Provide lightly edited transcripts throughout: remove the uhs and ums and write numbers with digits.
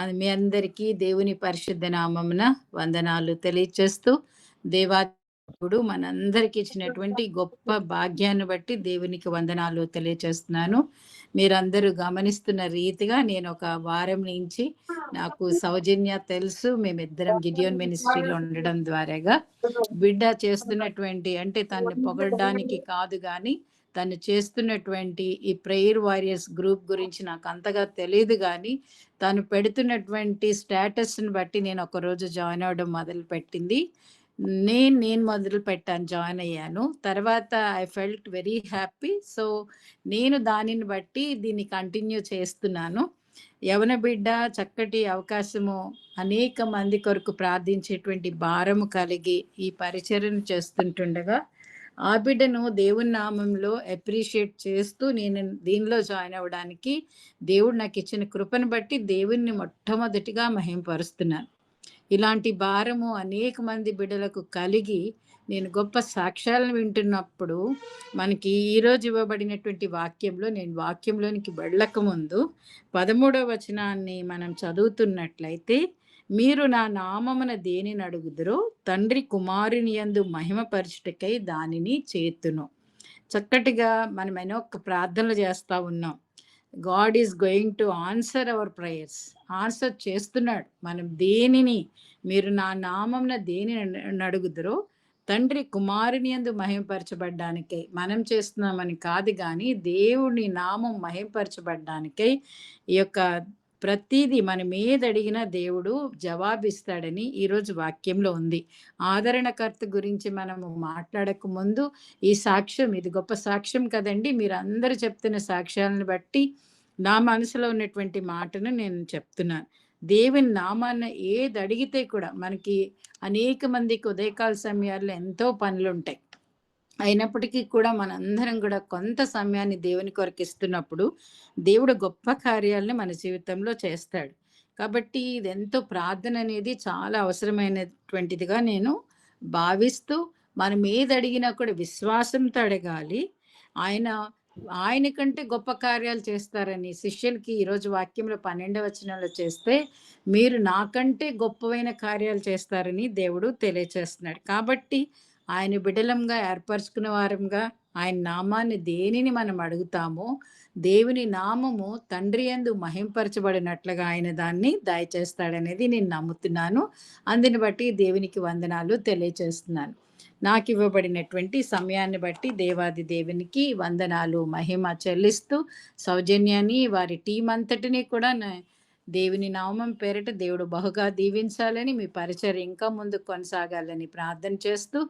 అది మీ అందరికీ దేవుని పరిశుద్ధ నామమున వందనాలు తెలియచేస్తూ, దేవాదేవుడు మనందరికి ఇచ్చినటువంటి గొప్ప భాగ్యాన్ని బట్టి దేవునికి వందనాలు తెలియచేస్తున్నాను. మీరందరూ గమనిస్తున్న రీతిగా నేను ఒక వారం నుంచి నాకు సౌజన్య తెలుసు. మేమిద్దరం గిడియోన్ మినిస్ట్రీలో ఉండడం ద్వారాగా బిడ్డ చేస్తున్నటువంటి అంటే తనని పొగడడానికి కాదు గాని తను చేస్తున్నటువంటి ఈ ప్రేయర్ వారియర్స్ గ్రూప్ గురించి నాకు అంతగా తెలియదు గాని తను పెడుతున్నటువంటి స్టేటస్‌ని బట్టి నేను ఒకరోజు జాయిన్ అవ్వడం మొదలుపెట్టింది. నేను మొదలుపెట్టాను, జాయిన్ అయ్యాను. తర్వాత I felt very happy. So, నేను దానిని బట్టి దీన్ని కంటిన్యూ చేస్తున్నాను. యవన బిడ్డ చక్కటి అవకాశము, అనేక మంది కొరకు ప్రార్థించేటువంటి భారము కలిగి ఈ పరిచర్యను చేస్తుంటుండగా ఆ బిడ్డను దేవుని నామంలో అప్రిషియేట్ చేస్తూ నేను దీనిలో జాయిన్ అవ్వడానికి దేవుడు నాకు ఇచ్చిన కృపను బట్టి దేవుణ్ణి మొట్టమొదటిగా మహింపరుస్తున్నాను. ఇలాంటి భారము అనేక మంది బిడ్డలకు కలిగి నేను గొప్ప సాక్ష్యాలను వింటున్నప్పుడు మనకి ఈరోజు ఇవ్వబడినటువంటి వాక్యంలో నేను వాక్యంలోనికి వెళ్ళక ముందు 13వ వచనాన్ని మనం చదువుతున్నట్లయితే, మీరు నా నామమున దేనిని అడుగుదురో తండ్రి కుమారుని యందు మహిమపరచుటకై దానిని చేతును. చక్కటిగా మనం ఒక ప్రార్థనలు చేస్తా ఉన్నాం. God is going to answer our prayers. Answer చేస్తున్నాడు. మనం దేనిని, మీరు నా నామమున దేనిని అడుగుదురో తండ్రి కుమారుని యందు మహిమపరచబడ్డానికై, మనం చేస్తున్నామని కాదు కానీ దేవుని నామం మహిమపరచబడ్డానికై ఈ యొక్క ప్రతిదీ మనం ఏదడిగినా దేవుడు జవాబిస్తాడని ఈరోజు వాక్యంలో ఉంది. ఆదరణకర్త గురించి మనము మాట్లాడక ముందు ఈ సాక్ష్యం, ఇది గొప్ప సాక్ష్యం కదండి. మీరు అందరూ చెప్తున్న సాక్ష్యాలను బట్టి నా మనసులో ఉన్నటువంటి మాటను నేను చెప్తున్నాను. దేవుని నామాన్న ఏది అడిగితే కూడా మనకి అనేక మందికి ఉదయకాల సమయాల్లో ఎంతో పనులుంటాయి. అయినప్పటికీ కూడా మనందరం కూడా కొంత సమయాన్ని దేవుని కొరకు ఇస్తున్నప్పుడు దేవుడు గొప్ప కార్యాలను మన జీవితంలో చేస్తాడు. కాబట్టి ఇది ఎంతో ప్రార్థన అనేది చాలా అవసరమైనటువంటిదిగా నేను భావిస్తూ, మనం ఏది అడిగినా కూడా విశ్వాసంతో అడగాలి. ఆయన కంటే గొప్ప కార్యాలు చేస్తారని శిష్యులకి ఈరోజు వాక్యంలో 12వ వచనంలో చేస్తే, మీరు నాకంటే గొప్పవైన కార్యాలు చేస్తారని దేవుడు తెలియచేస్తున్నాడు. కాబట్టి ఆయన బిడలంగా ఏర్పరచుకున్న వారంగా ఆయన నామాన్ని దేనిని మనం అడుగుతామో దేవుని నామము తండ్రి యందు మహింపరచబడినట్లుగా ఆయన దాన్ని దయచేస్తాడనేది నేను నమ్ముతున్నాను. అందుని బట్టి దేవునికి వందనాలు తెలియచేస్తున్నాను. నాకు ఇవ్వబడినటువంటి సమయాన్ని బట్టి దేవాది దేవునికి వందనాలు మహిమ చెల్లిస్తూ, సౌజన్యాన్ని వారి టీం అంతటినీ కూడా దేవుని నామం పేరిట దేవుడు బహుగా దీవించాలని, మీ పరిచర్య ఇంకా ముందుకు కొనసాగాలని ప్రార్థన చేస్తూ,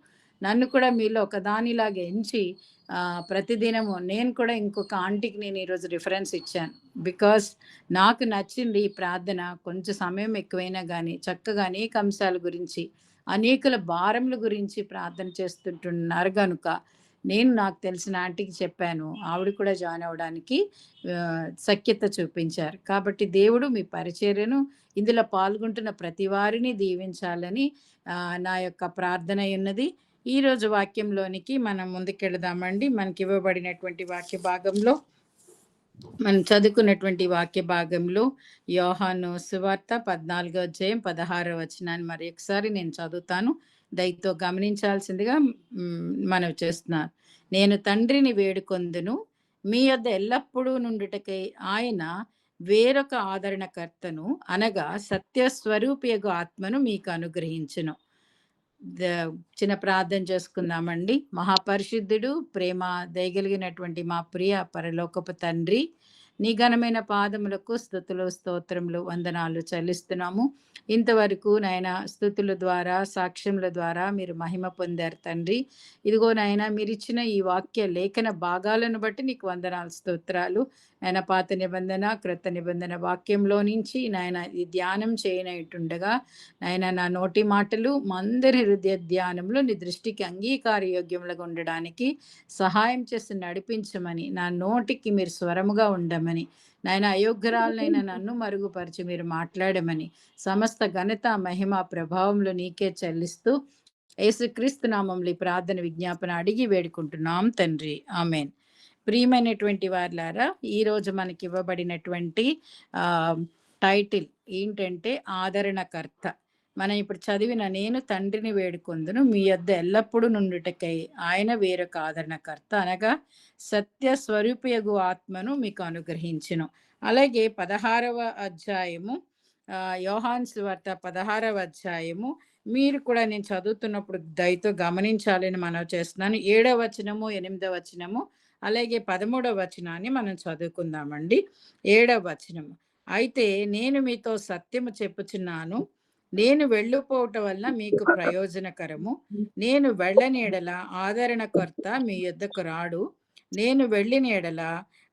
నన్ను కూడా మీలో ఒకదానిలాగా ఎంచి ప్రతిదినము నేను కూడా ఇంకొక ఆంటీకి నేను ఈరోజు రిఫరెన్స్ ఇచ్చాను. బికాస్ నాకు నచ్చింది ఈ ప్రార్థన. కొంచెం సమయం ఎక్కువైనా కానీ చక్కగా అనేక అంశాల గురించి, అనేకుల భారముల గురించి ప్రార్థన చేస్తుంటున్నారు కనుక నేను నాకు తెలిసిన ఆంటీకి చెప్పాను. ఆవిడ కూడా జాయిన్ అవ్వడానికి సఖ్యత చూపించారు. కాబట్టి దేవుడు మీ పరిచర్యను, ఇందులో పాల్గొంటున్న ప్రతి వారిని దీవించాలని నా యొక్క ప్రార్థన ఉన్నది. ఈరోజు వాక్యంలోనికి మనం ముందుకెళదామండి. మనకి ఇవ్వబడినటువంటి వాక్య భాగంలో, మనం చదువుకున్నటువంటి వాక్య భాగంలో యోహాను సువార్త 14వ అధ్యాయం 16వ వచనాన్ని మరి ఒకసారి నేను చదువుతాను. దయతో గమనించాల్సిందిగా మనవి చేస్తున్నాను. నేను తండ్రిని వేడుకొందును, మీ యొద్ద ఎల్లప్పుడూ నుండుటకై ఆయన వేరొక ఆదరణకర్తను, అనగా సత్యస్వరూపియగు ఆత్మను మీకు అనుగ్రహించును. చిన్న ప్రార్థన చేసుకుందామండి. మహాపరిశుద్ధుడు, ప్రేమ దయగలిగినటువంటి మా ప్రియ పరలోకపు తండ్రి, నీ ఘనమైన పాదములకు స్తుతులు, స్తోత్రములు, వందనాలు చెల్లిస్తున్నాము. ఇంతవరకు నాయన స్తుతుల ద్వారా, సాక్ష్యముల ద్వారా మీరు మహిమ పొందారు తండ్రి. ఇదిగో నాయన, మీరు ఇచ్చిన ఈ వాక్య లేఖన భాగాలను బట్టి నీకు వందనాలు, స్తోత్రాలు. నాయన, పాత నిబంధన, క్రొత్త నిబంధన వాక్యంలో నుంచి నాయన ఈ ధ్యానం చేయనట్టుండగా నాయన, నా నోటి మాటలు మా అందరి హృదయ ధ్యానంలో నీ దృష్టికి అంగీకారయోగ్యములుగా ఉండడానికి సహాయం చేసి నడిపించమని, నా నోటికి మీరు స్వరముగా ఉండమని, నాయన అయోగ్యరాలనైనా నన్ను మరుగుపరిచి మీరు మాట్లాడమని, సమస్త ఘనత మహిమ ప్రభావంలో నీకే చెల్లిస్తూ యేసుక్రీస్తు నామములో ఈ ప్రార్థన విజ్ఞాపన అడిగి వేడుకుంటున్నాం తండ్రి, ఆమెన్. ప్రియమైనటువంటి వారులారా, ఈరోజు మనకి ఇవ్వబడినటువంటి టైటిల్ ఏంటంటే ఆదరణకర్త. మనం ఇప్పుడు చదివిన నేను తండ్రిని వేడుకొందును మీ యొద్ద ఎల్లప్పుడూ నుండుటకై ఆయన వేరొక ఆదరణకర్త అనగా సత్య స్వరూపయగు ఆత్మను మీకు అనుగ్రహించును. అలాగే 16వ అధ్యాయము యోహాను సువార్త 16వ అధ్యాయము మీరు కూడా నేను చదువుతున్నప్పుడు దయతో గమనించాలని మనవి చేస్తున్నాను. 7వ వచనము 8వ వచనము అలాగే 13వ వచనాన్ని మనం చదువుకుందామండి. 7వ వచనము అయితే నేను మీతో సత్యము చెప్పుచున్నాను, నేను వెళ్ళిపోవటం వల్ల మీకు ప్రయోజనకరము. నేను వెళ్ళని ఎడల ఆదరణకర్త మీ యొద్దకు రాడు. నేను వెళ్ళిన ఎడల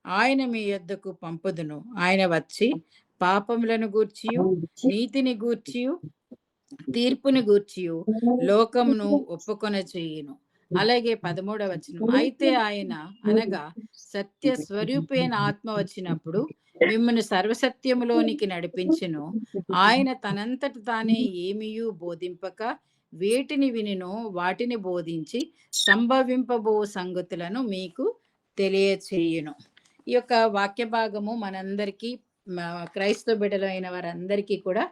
ఆయన మీ యొద్దకు పంపుదును. ఆయన వచ్చి పాపములను గూర్చియు నీతిని గూర్చియు తీర్పుని గూర్చియు లోకమును ఒప్పుకొన చేయును. అలాగే 13వ వచనం అయితే ఆయన అనగా సత్య స్వరూపైన ఆత్మ వచ్చినప్పుడు మిమ్మల్ని సర్వసత్యములోనికి నడిపించును. ఆయన తనంతట తానే ఏమీయూ బోధింపక వేటిని వినినో వాటిని బోధించి సంభవింపబో సంగతులను మీకు తెలియచేయును. ఈ యొక్క వాక్య భాగము మనందరికీ క్రైస్తవ బిడ్డలైన వారందరికీ కూడా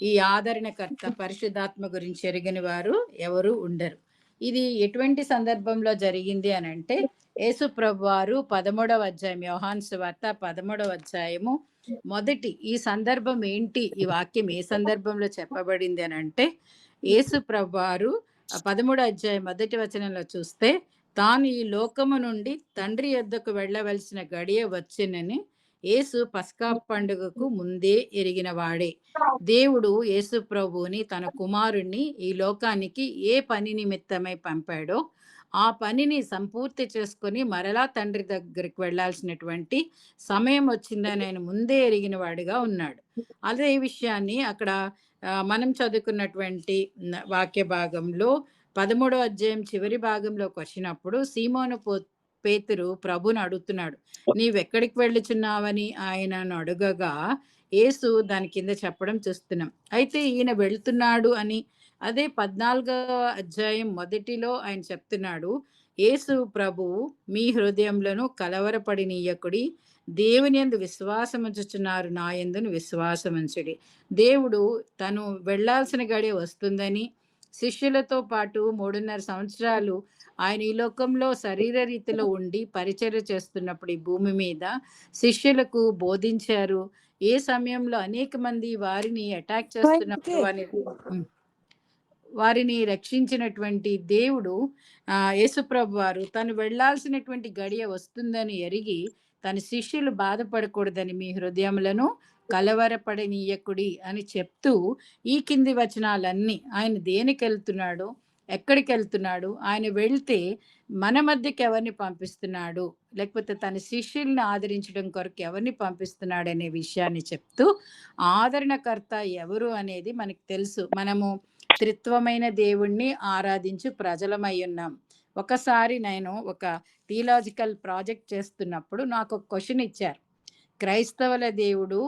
ఈ ఆదరణకర్త పరిశుద్ధాత్మ గురించి ఎరిగిన వారు ఎవరు ఉండరు. ఇది ఎటువంటి సందర్భంలో జరిగింది అని అంటే యేసు ప్రభువారు 13వ అధ్యాయం యోహాను సువార్త 13వ అధ్యాయము మొదటి ఈ సందర్భం ఏంటి, ఈ వాక్యం ఏ సందర్భంలో చెప్పబడింది అని అంటే యేసు ప్రభువారు 13వ అధ్యాయం మొదటి వచనంలో చూస్తే తాను ఈ లోకము నుండి తండ్రి యొద్దకు వెళ్ళవలసిన గడియ వచ్చినని యేసు పస్కా పండుగకు ముందే ఎరిగిన వాడే. దేవుడు యేసు ప్రభువుని తన కుమారుణ్ణి ఈ లోకానికి ఏ పని నిమిత్తమై పంపాడో ఆ పనిని సంపూర్తి చేసుకొని మరలా తండ్రి దగ్గరికి వెళ్ళాల్సినటువంటి సమయం వచ్చిందని ఆయన ముందే ఎరిగిన వాడిగా ఉన్నాడు. అదే విషయాన్ని అక్కడ మనం చదువుకున్నటువంటి వాక్య భాగంలో 13వ అధ్యాయం చివరి భాగంలోకి వచ్చినప్పుడు సీమోను పేతురు ప్రభుని అడుగుతున్నాడు, నీవెక్కడికి వెళ్ళుచున్నావని ఆయనను అడుగగా యేసు దాని కింద చెప్పడం చూస్తున్నాం. అయితే ఈయన వెళ్తున్నాడు అని అదే 14వ అధ్యాయం మొదటిలో ఆయన చెప్తున్నాడు, యేసు ప్రభువు మీ హృదయంలోను కలవరపడినీయకుడి, దేవుని యందు విశ్వాసముంచుచున్నారు నా యందును విశ్వాసముంచుడి. దేవుడు తను వెళ్లాల్సిన గడియ వస్తుందని శిష్యులతో పాటు 3.5 సంవత్సరాలు ఆయన ఈ లోకంలో శరీర రీతిలో ఉండి పరిచర్య చేస్తున్నప్పుడు ఈ భూమి మీద శిష్యులకు బోధించారు. ఏ సమయంలో అనేక మంది వారిని అటాక్ చేస్తున్నప్పుడు వారిని రక్షించినటువంటి దేవుడు యేసుప్రభు వారు తను వెళ్లాల్సినటువంటి గడియ వస్తుందని ఎరిగి తన శిష్యులు బాధపడకూడదని మీ హృదయములను కలవరపడనీయకుడి అని చెప్తూ ఈ కింది వచనాలన్నీ ఆయన దేనికి వెళ్తున్నాడు, ఎక్కడికి వెళ్తున్నాడు, ఆయన వెళ్తే మన మధ్యకి ఎవరిని పంపిస్తున్నాడు, లేకపోతే తన శిష్యుల్ని ఆదరించడం కొరకు ఎవరిని పంపిస్తున్నాడు అనే విషయాన్ని చెప్తూ ఆదరణకర్త ఎవరు అనేది మనకు తెలుసు. మనము త్రిత్వమైన దేవుణ్ణి ఆరాధించు ప్రజలమై ఉన్నాం. ఒకసారి నేను ఒక థియలాజికల్ ప్రాజెక్ట్ చేస్తున్నప్పుడు నాకు ఒక క్వశ్చన్ ఇచ్చారు, క్రైస్తవుల దేవుడు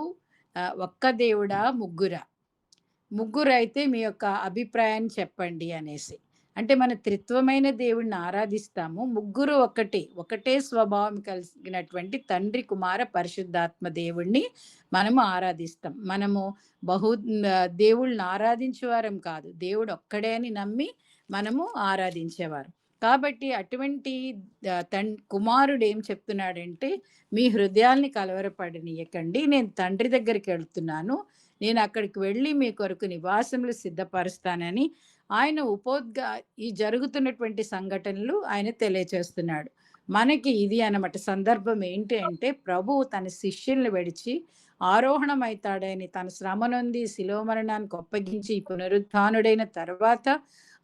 ఒక్క దేవుడా ముగ్గురా, ముగ్గురు అయితే మీ యొక్క అభిప్రాయాన్ని చెప్పండి అనేసి. అంటే మన త్రిత్వమైన దేవుణ్ణి ఆరాధిస్తాము, ముగ్గురు ఒకటే స్వభావం కలిగినటువంటి తండ్రి కుమార పరిశుద్ధాత్మ దేవుణ్ణి మనము ఆరాధిస్తాం. మనము దేవుళ్ళని ఆరాధించేవారం కాదు, దేవుడు ఒక్కడే అని నమ్మి మనము ఆరాధించేవారు. కాబట్టి అటువంటి కుమారుడు ఏం చెప్తున్నాడంటే మీ హృదయాల్ని కలవరపడనీయకండి, నేను తండ్రి దగ్గరికి వెళ్తున్నాను, నేను అక్కడికి వెళ్ళి మీ కొరకు నివాసములు సిద్ధపరుస్తానని ఆయన ఈ జరుగుతున్నటువంటి సంఘటనలు ఆయన తెలియచేస్తున్నాడు. మనకి ఇది అన్నమాట సందర్భం ఏంటి అంటే ప్రభువు తన శిష్యుల్ని విడిచి ఆరోహణమవుతాడని తన శ్రమ నొంది శిలువ మరణానికి అప్పగించి పునరుత్థానుడైన తర్వాత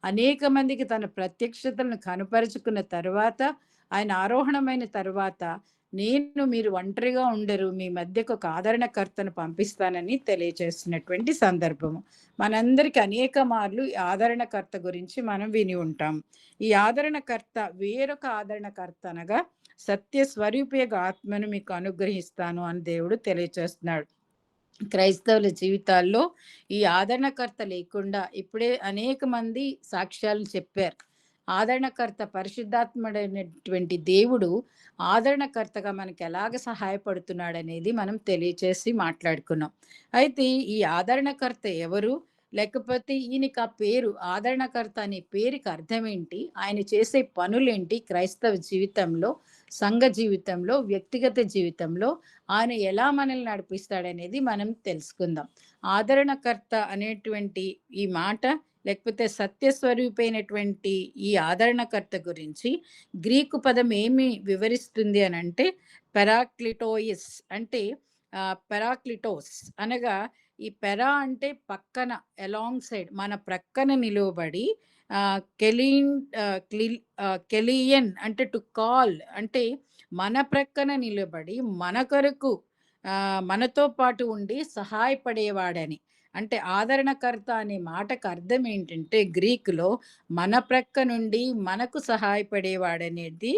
అనేక మందికి తన ప్రత్యక్షతలను కనపరుచుకున్న తర్వాత ఆయన ఆరోహణమైన తర్వాత మీరు ఒంటరిగా ఉండరు, మీ మధ్యకు ఒక ఆదరణకర్తను పంపిస్తానని తెలియచేస్తున్నటువంటి సందర్భము. మనందరికి అనేక మార్లు ఈ ఆదరణకర్త గురించి మనం విని ఉంటాం. ఈ ఆదరణకర్త వేరొక ఆదరణకర్త అనగా సత్య స్వరూపేగ ఆత్మను మీకు అనుగ్రహిస్తాను అని దేవుడు తెలియచేస్తున్నాడు. క్రైస్తవుల జీవితాల్లో ఈ ఆదరణకర్త లేకుండా ఇప్పుడే అనేక మంది సాక్ష్యాలు చెప్పారు. ఆదరణకర్త పరిశుద్ధాత్ముడైనటువంటి దేవుడు ఆదరణకర్తగా మనకి ఎలాగ సహాయపడుతున్నాడనేది మనం తెలియచేసి మాట్లాడుకున్నాం. అయితే ఈ ఆదరణకర్త ఎవరు? లేకపోతే ఈయనకి ఆ పేరు ఆదరణకర్త అనే పేరుకి అర్థం ఏంటి? ఆయన చేసే పనులేంటి క్రైస్తవ జీవితంలో, సంఘ జీవితంలో, వ్యక్తిగత జీవితంలో ఆయన ఎలా మనల్ని నడిపిస్తాడనేది మనం తెలుసుకుందాం. ఆదరణకర్త అనేటువంటి ఈ మాట లేకపోతే సత్యస్వరూపైనటువంటి ఈ ఆదరణకర్త గురించి గ్రీకు పదం ఏమి వివరిస్తుంది అనంటే పెరాక్లిటోయిస్ అంటే పెరాక్లిటోస్ అనగా ఈ పెరా అంటే పక్కన అలాంగ్ సైడ్ మన ప్రక్కన నిలువబడి కెలీన్ కెలియన్ అంటే టు కాల్ అంటే మన ప్రక్కన నిలబడి మన కొరకు మనతో పాటు ఉండి సహాయపడేవాడని. అంటే ఆదరణకర్త అనే మాటకు అర్థం ఏంటంటే గ్రీకులో మన ప్రక్క నుండి మనకు సహాయపడేవాడనేది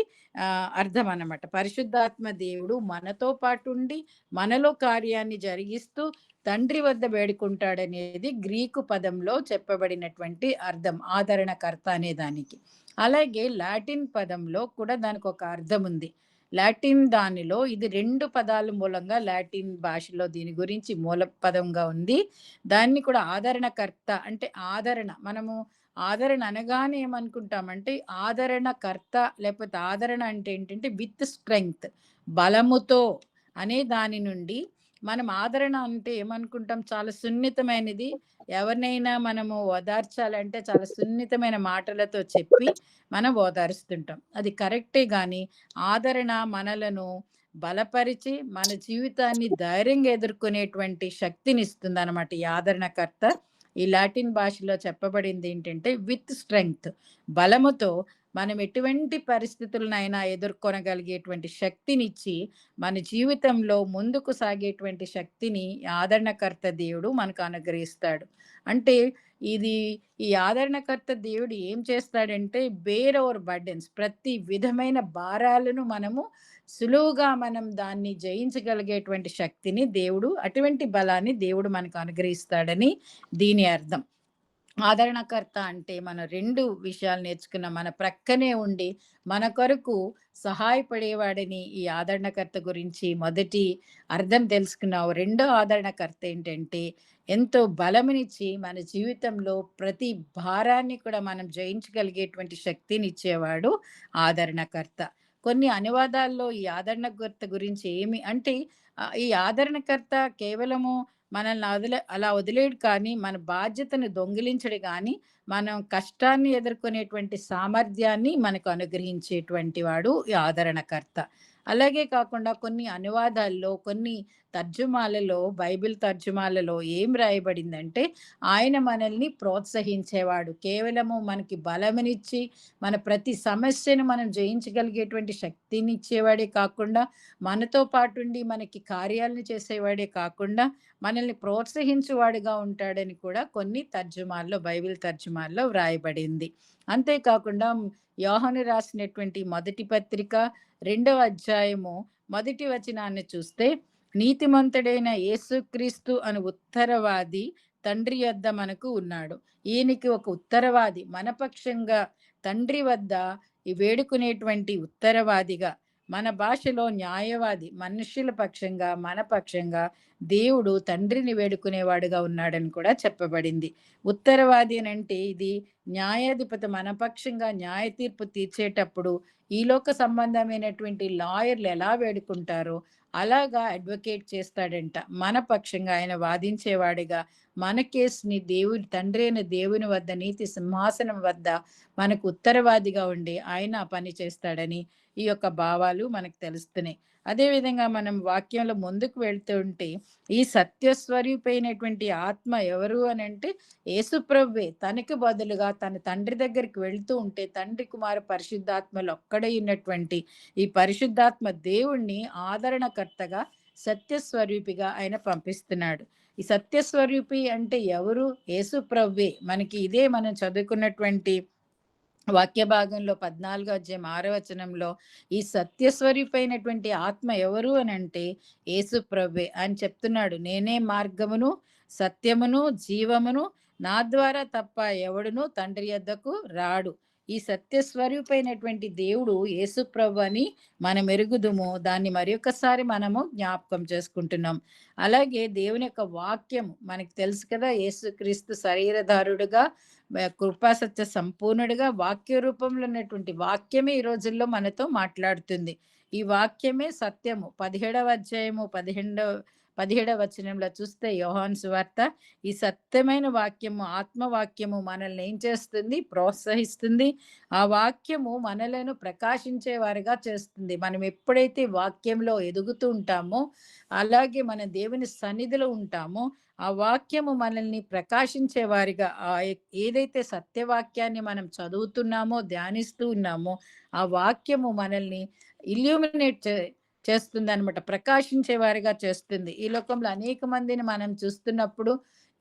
అర్థం అన్నమాట. పరిశుద్ధాత్మ దేవుడు మనతో పాటు ఉండి మనలో కార్యాన్ని జరిగిస్తూ తండ్రి వద్ద వేడుకుంటాడనేది గ్రీకు పదంలో చెప్పబడినటువంటి అర్థం ఆదరణకర్త అనే దానికి. అలాగే లాటిన్ పదంలో కూడా దానికి ఒక అర్థం ఉంది. లాటిన్ దానిలో ఇది 2 పదాల మూలంగా లాటిన్ భాషలో దీని గురించి మూల పదంగా ఉంది. దాన్ని కూడా ఆదరణకర్త అంటే ఆదరణ. మనము ఆదరణ అనగానే ఏమనుకుంటామంటే ఆదరణకర్త లేకపోతే ఆదరణ అంటే ఏంటంటే విత్ స్ట్రెంగ్త్ బలముతో అనే దాని నుండి మనం ఆదరణ అంటే ఏమనుకుంటాం చాలా సున్నితమైనది. ఎవరినైనా మనము ఓదార్చాలంటే చాలా సున్నితమైన మాటలతో చెప్పి మనం ఓదారుస్తుంటాం. అది కరెక్టే గాని ఆదరణ మనలను బలపరిచి మన జీవితాన్ని ధైర్యంగా ఎదుర్కొనేటువంటి శక్తినిస్తుందనమాట ఈ ఆదరణకర్త. ఈ లాటిన్ భాషలో చెప్పబడింది ఏంటంటే విత్ స్ట్రెంగ్త్ బలముతో మనం ఎటువంటి పరిస్థితులనైనా ఎదుర్కొనగలిగేటువంటి శక్తినిచ్చి మన జీవితంలో ముందుకు సాగేటువంటి శక్తిని ఆదరణకర్త దేవుడు మనకు అనుగ్రహిస్తాడు. అంటే ఇది ఈ ఆదరణకర్త దేవుడు ఏం చేస్తాడంటే బేర్ అవర్ బర్డెన్స్ ప్రతి విధమైన భారాలను మనము సులువుగా మనం దాన్ని జయించగలిగేటువంటి శక్తిని దేవుడు అటువంటి బలాన్ని దేవుడు మనకు అనుగ్రహిస్తాడని దీని అర్థం. ఆదరణకర్త అంటే మనం 2 విషయాలు నేర్చుకున్నాం. మన ప్రక్కనే ఉండి మన కొరకు సహాయపడేవాడని ఈ ఆదరణకర్త గురించి మొదటి అర్థం తెలుసుకున్నావు. రెండో ఆదరణకర్త ఏంటంటే ఎంతో బలమునిచ్చి మన జీవితంలో ప్రతి భారాన్ని కూడా మనం జయించగలిగేటువంటి శక్తినిచ్చేవాడు ఆదరణకర్త. కొన్ని అనువాదాల్లో ఈ ఆదరణకర్త గురించి ఏమి అంటే ఈ ఆదరణకర్త కేవలము మనల్ని అలా వదిలేయడు కానీ, మన బాధ్యతను దొంగిలించడు గానీ, మనం కష్టాన్ని ఎదుర్కొనేటువంటి సామర్థ్యాన్ని మనకు అనుగ్రహించేటువంటి వాడు ఈ ఆదరణకర్త. అలాగే కాకుండా కొన్ని అనువాదాల్లో, కొన్ని తర్జుమాలలో, బైబిల్ తర్జుమాలలో ఏం రాయబడిందంటే, ఆయన మనల్ని ప్రోత్సహించేవాడు. కేవలము మనకి బలమునిచ్చి, మన ప్రతి సమస్యను మనం జయించగలిగేటువంటి శక్తినిచ్చేవాడే కాకుండా, మనతో పాటుండి మనకి కార్యాలను చేసేవాడే కాకుండా, మనల్ని ప్రోత్సహించువాడుగా ఉంటాడని కూడా కొన్ని తర్జుమాల్లో బైబిల్ తర్జుమాల్లో వ్రాయబడింది. అంతేకాకుండా యోహాను రాసినటువంటి మొదటి పత్రిక 2వ అధ్యాయము మొదటి వచనాన్ని చూస్తే నీతిమంతుడైన యేసుక్రీస్తు అను ఉత్తరవాది తండ్రి యొద్ద మనకు ఉన్నాడు. ఈయనకి ఒక ఉత్తరవాది మన పక్షంగా తండ్రి వద్ద ఈ వేడుకునేటువంటి ఉత్తరవాదిగా మన భాషలో న్యాయవాది మనుష్యుల పక్షంగా మన పక్షంగా దేవుడు తండ్రిని వేడుకునేవాడుగా ఉన్నాడని కూడా చెప్పబడింది. ఉత్తరవాది అని అంటే ఇది న్యాయాధిపతి మన పక్షంగా న్యాయ తీర్పు తీర్చేటప్పుడు ఈ లోక సంబంధమైనటువంటి లాయర్లు ఎలా వేడుకుంటారో అలాగా అడ్వకేట్ చేస్తాడంట. మన పక్షంగా ఆయన వాదించేవాడిగా మన కేసుని దేవుని తండ్రి అయిన దేవుని వద్ద నీతి సింహాసనం వద్ద మనకు ఉత్తరవాదిగా ఉండి ఆయన పని చేస్తాడని ఈ యొక్క భావాలు మనకు తెలుస్తున్నాయి. అదేవిధంగా మనం వాక్యంలో ముందుకు వెళ్తూ ఉంటే ఈ సత్యస్వరూపైనటువంటి ఆత్మ ఎవరు అని అంటే యేసుప్రభువే తనకి బదులుగా తన తండ్రి దగ్గరికి వెళ్తూ ఉంటే తండ్రి కుమార పరిశుద్ధాత్మలు ఒక్కడై ఉన్నటువంటి ఈ పరిశుద్ధాత్మ దేవుణ్ణి ఆదరణకర్తగా సత్యస్వరూపిగా ఆయన పంపిస్తున్నాడు. ఈ సత్యస్వరూపి అంటే ఎవరు? యేసుప్రభువే. మనకి ఇదే మనం చదువుకున్నటువంటి వాక్య భాగంలో 14వ అధ్యాయం 6వ వచనంలో ఈ సత్యస్వరూపైనటువంటి ఆత్మ ఎవరు అని అంటే యేసు ప్రభువే అని చెప్తున్నాడు. నేనే మార్గమును సత్యమును జీవమును నా ద్వారా తప్ప ఎవడును తండ్రి యొద్దకు రాడు. ఈ సత్యస్వరూపైనటువంటి దేవుడు యేసుప్రభు అని మనం ఎరుగుదుము. దాన్ని మరొకసారి మనము జ్ఞాపకం చేసుకుంటున్నాం. అలాగే దేవుని యొక్క వాక్యము మనకు తెలుసు కదా, యేసుక్రీస్తు శరీరధారుడుగా కృపాసత్య సంపూర్ణుడిగా వాక్య రూపంలో ఉన్నటువంటి వాక్యమే ఈ రోజుల్లో మనతో మాట్లాడుతుంది. ఈ వాక్యమే సత్యము. 17వ అధ్యాయము 17వ వచనంలో చూస్తే యోహాను సువార్త, ఈ సత్యమైన వాక్యము, ఆత్మవాక్యము మనల్ని ఏం చేస్తుంది? ప్రోత్సహిస్తుంది. ఆ వాక్యము మనలను ప్రకాశించే వారిగా చేస్తుంది. మనం ఎప్పుడైతే వాక్యంలో ఎదుగుతూ ఉంటామో, అలాగే మన దేవుని సన్నిధిలో ఉంటామో, ఆ వాక్యము మనల్ని ప్రకాశించే వారిగా, ఏదైతే సత్యవాక్యాన్ని మనం చదువుతున్నామో, ధ్యానిస్తూ ఉన్నామో, ఆ వాక్యము మనల్ని ఇల్యూమినేట్ చేస్తుందనమాట. ప్రకాశించే వారిగా చేస్తుంది. ఈ లోకంలో అనేక మందిని మనం చూస్తున్నప్పుడు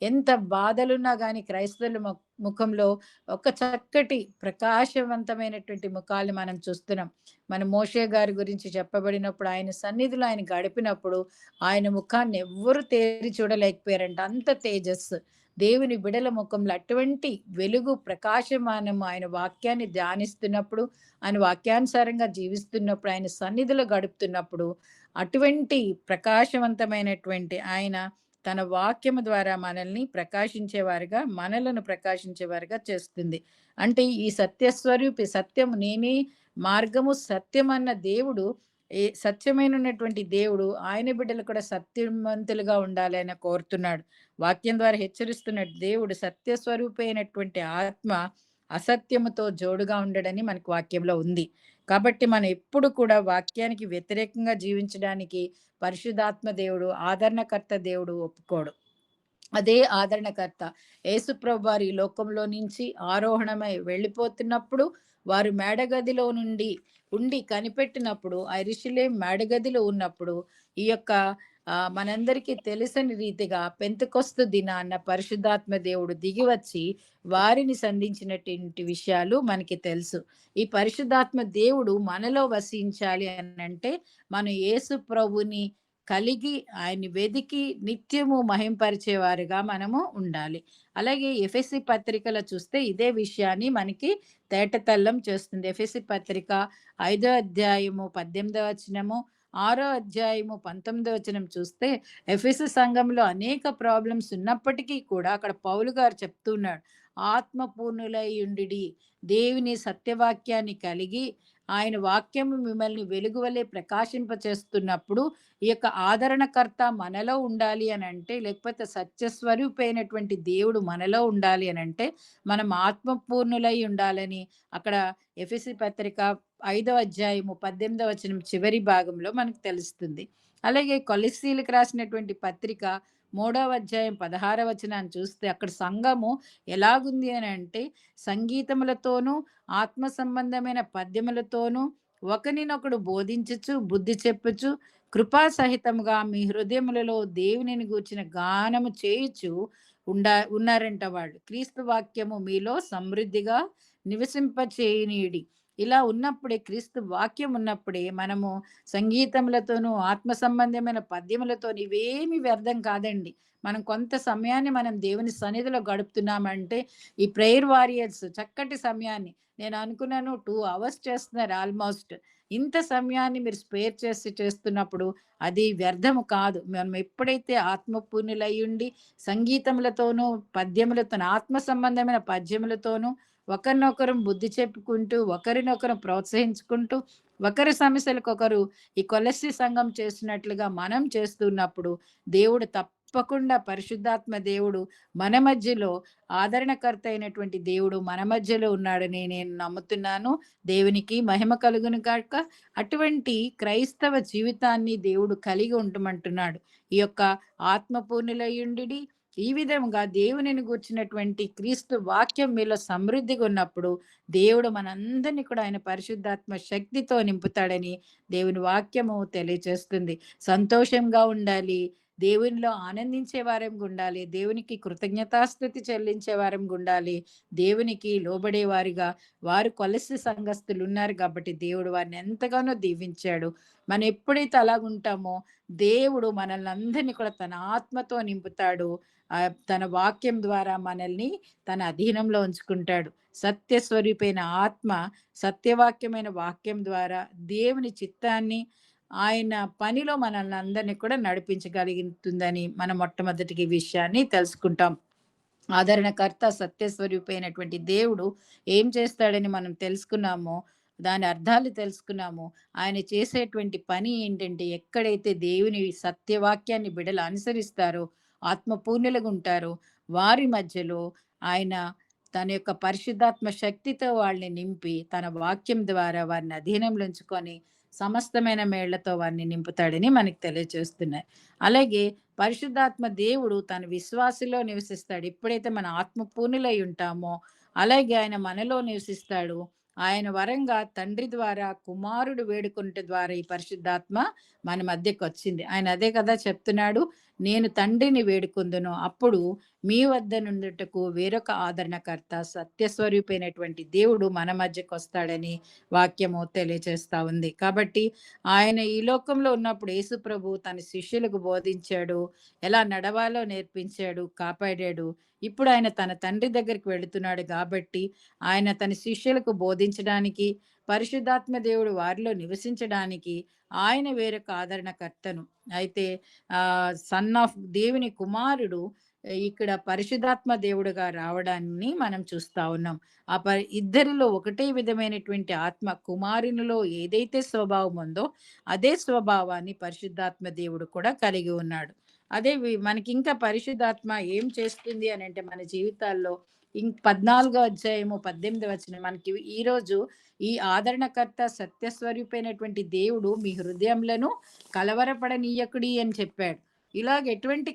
ఎంత బాధలున్నా గాని క్రైస్తవుల ముఖంలో ఒక చక్కటి ప్రకాశవంతమైనటువంటి ముఖాల్ని మనం చూస్తున్నాం. మన మోషే గారి గురించి చెప్పబడినప్పుడు, ఆయన సన్నిధిలో ఆయన గడిపినప్పుడు ఆయన ముఖాన్ని ఎవ్వరు తేరి చూడలేకపోయారంట. అంత తేజస్సు దేవుని బిడల ముఖంలో, అటువంటి వెలుగు ప్రకాశమానము. ఆయన వాక్యాన్ని ధ్యానిస్తున్నప్పుడు, ఆయన వాక్యానుసారంగా జీవిస్తున్నప్పుడు, ఆయన సన్నిధిలో గడుపుతున్నప్పుడు, అటువంటి ప్రకాశవంతమైనటువంటి ఆయన తన వాక్యము ద్వారా మనల్ని ప్రకాశించేవారుగా, మనలను ప్రకాశించేవారుగా చేస్తుంది. అంటే ఈ సత్యస్వరూపి, సత్యము నేనే మార్గము సత్యం అన్న దేవుడు, సత్యమైనటువంటి దేవుడు ఆయన బిడ్డలు కూడా సత్యవంతులుగా ఉండాలి అని కోరుతున్నాడు. వాక్యం ద్వారా హెచ్చరిస్తున్న దేవుడు సత్యస్వరూపి అయినటువంటి ఆత్మ అసత్యముతో జోడుగా ఉండడని మనకు వాక్యంలో ఉంది. కాబట్టి మనం ఎప్పుడు కూడా వాక్యానికి వ్యతిరేకంగా జీవించడానికి పరిశుద్ధాత్మ దేవుడు, ఆదరణకర్త దేవుడు ఒప్పుకోడు. అదే ఆదరణకర్త యేసుప్రభు వారు ఈ లోకంలో నుంచి ఆరోహణమై వెళ్ళిపోతున్నప్పుడు, వారు మేడగదిలో నుండి ఉండి కనిపెట్టినప్పుడు, యెరూషలేము మేడగదిలో ఉన్నప్పుడు, ఈ యొక్క మనందరికీ తెలిసని రీతిగా పెంతెకొస్తు దినాన పరిశుద్ధాత్మ దేవుడు దిగివచ్చి వారిని సంధించినటువంటి విషయాలు మనకి తెలుసు. ఈ పరిశుద్ధాత్మ దేవుడు మనలో వసించాలి అనంటే, మనం యేసు ప్రభుని కలిగి, ఆయన్ని వెదికి నిత్యము మహింపరిచేవారుగా మనము ఉండాలి. అలాగే ఎఫెసీ పత్రికలో చూస్తే ఇదే విషయాన్ని మనకి తేటతెల్లం చేస్తుంది. ఎఫెసీ పత్రిక 5వ అధ్యాయము 18వ వచనము, 6వ అధ్యాయము 19వ వచనం చూస్తే, ఎఫెసు సంఘంలో అనేక ప్రాబ్లమ్స్ ఉన్నప్పటికీ కూడా అక్కడ పౌలు గారు చెప్తున్నాడు, ఆత్మపూర్ణులై ఉండిడి, దేవుని సత్యవాక్యాన్ని కలిగి ఆయన వాక్యము మిమ్మల్ని వెలుగువలే ప్రకాశింపచేస్తున్నప్పుడు, ఈ యొక్క ఆదరణకర్త మనలో ఉండాలి అని అంటే, లేకపోతే సత్యస్వరూపైనటువంటి దేవుడు మనలో ఉండాలి అని అంటే, మనం ఆత్మపూర్ణులై ఉండాలని అక్కడ ఎఫెసీ పత్రిక 5వ అధ్యాయము 18వ వచనం చివరి భాగంలో మనకు తెలుస్తుంది. అలాగే కొలస్సీలకు రాసినటువంటి పత్రిక 3వ అధ్యాయం 16వ వచనాన్ని చూస్తే, అక్కడ సంఘము ఎలాగుంది అని అంటే, సంగీతములతోనూ ఆత్మ సంబంధమైన పద్యములతోనూ ఒకరినొకడు బోధించుచు బుద్ధి చెప్పుచు కృపాసహితముగా మీ హృదయములలో దేవునిని గూర్చిన గానము చేయుచు ఉన్నారంట వాళ్ళు. క్రీస్తు వాక్యము మీలో సమృద్ధిగా నివసింపచేయునీడి. ఇలా ఉన్నప్పుడే, క్రీస్తు వాక్యం ఉన్నప్పుడే మనము సంగీతములతోనూ ఆత్మ సంబంధమైన పద్యములతోనూ ఇవేమి వ్యర్థం కాదండి. మనం కొంత సమయాన్ని మనం దేవుని సన్నిధిలో గడుపుతున్నామంటే, ఈ ప్రేయర్ వారియర్స్ చక్కటి సమయాన్ని, నేను అనుకున్నాను 2 అవర్స్ చేస్తున్నారు ఆల్మోస్ట్. ఇంత సమయాన్ని మీరు స్పేర్ చేసి చేస్తున్నప్పుడు అది వ్యర్థము కాదు. మనం ఎప్పుడైతే ఆత్మపూర్ణులయ్యుండి సంగీతములతోనూ పద్యములతోనూ ఆత్మ సంబంధమైన పద్యములతోనూ ఒకరినొకరు బుద్ధి చెప్పుకుంటూ, ఒకరినొకరు ప్రోత్సహించుకుంటూ, ఒకరి సమస్యలకొకరు ఈ కొలస్సీ సంఘం చేస్తున్నట్లుగా మనం చేస్తున్నప్పుడు, దేవుడు తప్పకుండా, పరిశుద్ధాత్మ దేవుడు మన మధ్యలో, ఆదరణకర్త అయినటువంటి దేవుడు మన మధ్యలో ఉన్నాడని నేను నమ్ముతున్నాను. దేవునికి మహిమ కలుగును గాక. అటువంటి క్రైస్తవ జీవితాన్ని దేవుడు కలిగి ఉండమంటున్నాడు. ఈ యొక్క ఆత్మపూర్ణులయ్యుండి, ఈ విధంగా దేవునిని గూర్చినటువంటి క్రీస్తు వాక్యం మీలో సమృద్ధిగా ఉన్నప్పుడు, దేవుడు మనందరినీ కూడా ఆయన పరిశుద్ధాత్మ శక్తితో నింపుతాడని దేవుని వాక్యము తెలియజేస్తుంది. సంతోషంగా ఉండాలి, దేవునిలో ఆనందించే వారంగా ఉండాలి. దేవునికి కృతజ్ఞతాస్తుతి చెల్లించే వారంగా ఉండాలి. దేవునికి లోబడే వారిగా వారు కొలస్సీ సంఘస్థులు ఉన్నారు కాబట్టి దేవుడు వారిని ఎంతగానో దీవించాడు. మనం ఎప్పుడైతే అలాగుంటామో దేవుడు మనల్ని అందరినీ కూడా తన ఆత్మతో నింపుతాడు. తన వాక్యం ద్వారా మనల్ని తన అధీనంలో ఉంచుకుంటాడు. సత్యస్వరూపైన ఆత్మ సత్యవాక్యమైన వాక్యం ద్వారా దేవుని చిత్తాన్ని ఆయన పనిలో మనల్ని అందరినీ కూడా నడిపించగలుగుతుందని మనం మొట్టమొదటిగా ఈ విషయాన్ని తెలుసుకుంటాం. ఆదరణకర్త సత్యస్వరూపైనటువంటి దేవుడు ఏం చేస్తాడని మనం తెలుసుకున్నామో, దాని అర్థాలు తెలుసుకున్నామో, ఆయన చేసేటువంటి పని ఏంటంటే ఎక్కడైతే దేవుని సత్యవాక్యాన్ని బిడ్డలు అనుసరిస్తారో, ఆత్మపూర్ణులుగా ఉంటారో, వారి మధ్యలో ఆయన తన యొక్క పరిశుద్ధాత్మ శక్తితో వాళ్ళని నింపి, తన వాక్యం ద్వారా వారిని అధీనంలో ఉంచుకొని సమస్తమైన మేళ్లతో వారిని నింపుతాడని మనకు తెలియజేస్తున్నాయి. అలాగే పరిశుద్ధాత్మ దేవుడు తన విశ్వాసులో నివసిస్తాడు. ఎప్పుడైతే మన ఆత్మ పూర్ణులై ఉంటామో, అలాగే ఆయన మనలో నివసిస్తాడు. ఆయన వరంగా తండ్రి ద్వారా కుమారుడు వేడుకొనుట ద్వారా ఈ పరిశుద్ధాత్మ మన మధ్యకు వచ్చింది. ఆయన అదే కదా చెప్తున్నాడు. నేను తండ్రిని వేడుకొందును, అప్పుడు మీ వద్ద నుండుటకు వేరొక ఆదరణకర్త సత్యస్వరూపైనటువంటి దేవుడు మన మధ్యకు వస్తాడని వాక్యము తెలియజేస్తా ఉంది. కాబట్టి ఆయన ఈ లోకంలో ఉన్నప్పుడు యేసు ప్రభు తన శిష్యులకు బోధించాడు, ఎలా నడవాలో నేర్పించాడు, కాపాడాడు. ఇప్పుడు ఆయన తన తండ్రి దగ్గరికి వెళుతున్నాడు కాబట్టి ఆయన తన శిష్యులకు బోధించడానికి, పరిశుద్ధాత్మ దేవుడు వారిలో నివసించడానికి ఆయన వేరొక ఆదరణకర్తను అయితే సన్ ఆఫ్ దేవుని కుమారుడు ఇక్కడ పరిశుద్ధాత్మ దేవుడుగా రావడాన్ని మనం చూస్తా ఉన్నాం. ఇద్దరిలో ఒకటే విధమైనటువంటి ఆత్మ కుమారునిలో ఏదైతే స్వభావం ఉందో అదే స్వభావాన్ని పరిశుద్ధాత్మ దేవుడు కూడా కలిగి ఉన్నాడు. అదే మనకి ఇంకా పరిశుద్ధాత్మ ఏం చేస్తుంది అని అంటే మన జీవితాల్లో 14వ అధ్యాయము 18వ వచనం మనకి ఈరోజు ఈ ఆదరణకర్త సత్యస్వరూపైనటువంటి దేవుడు మీ హృదయంలను కలవరపడనీయకుడి అని చెప్పాడు. ఇలాగ ఎటువంటి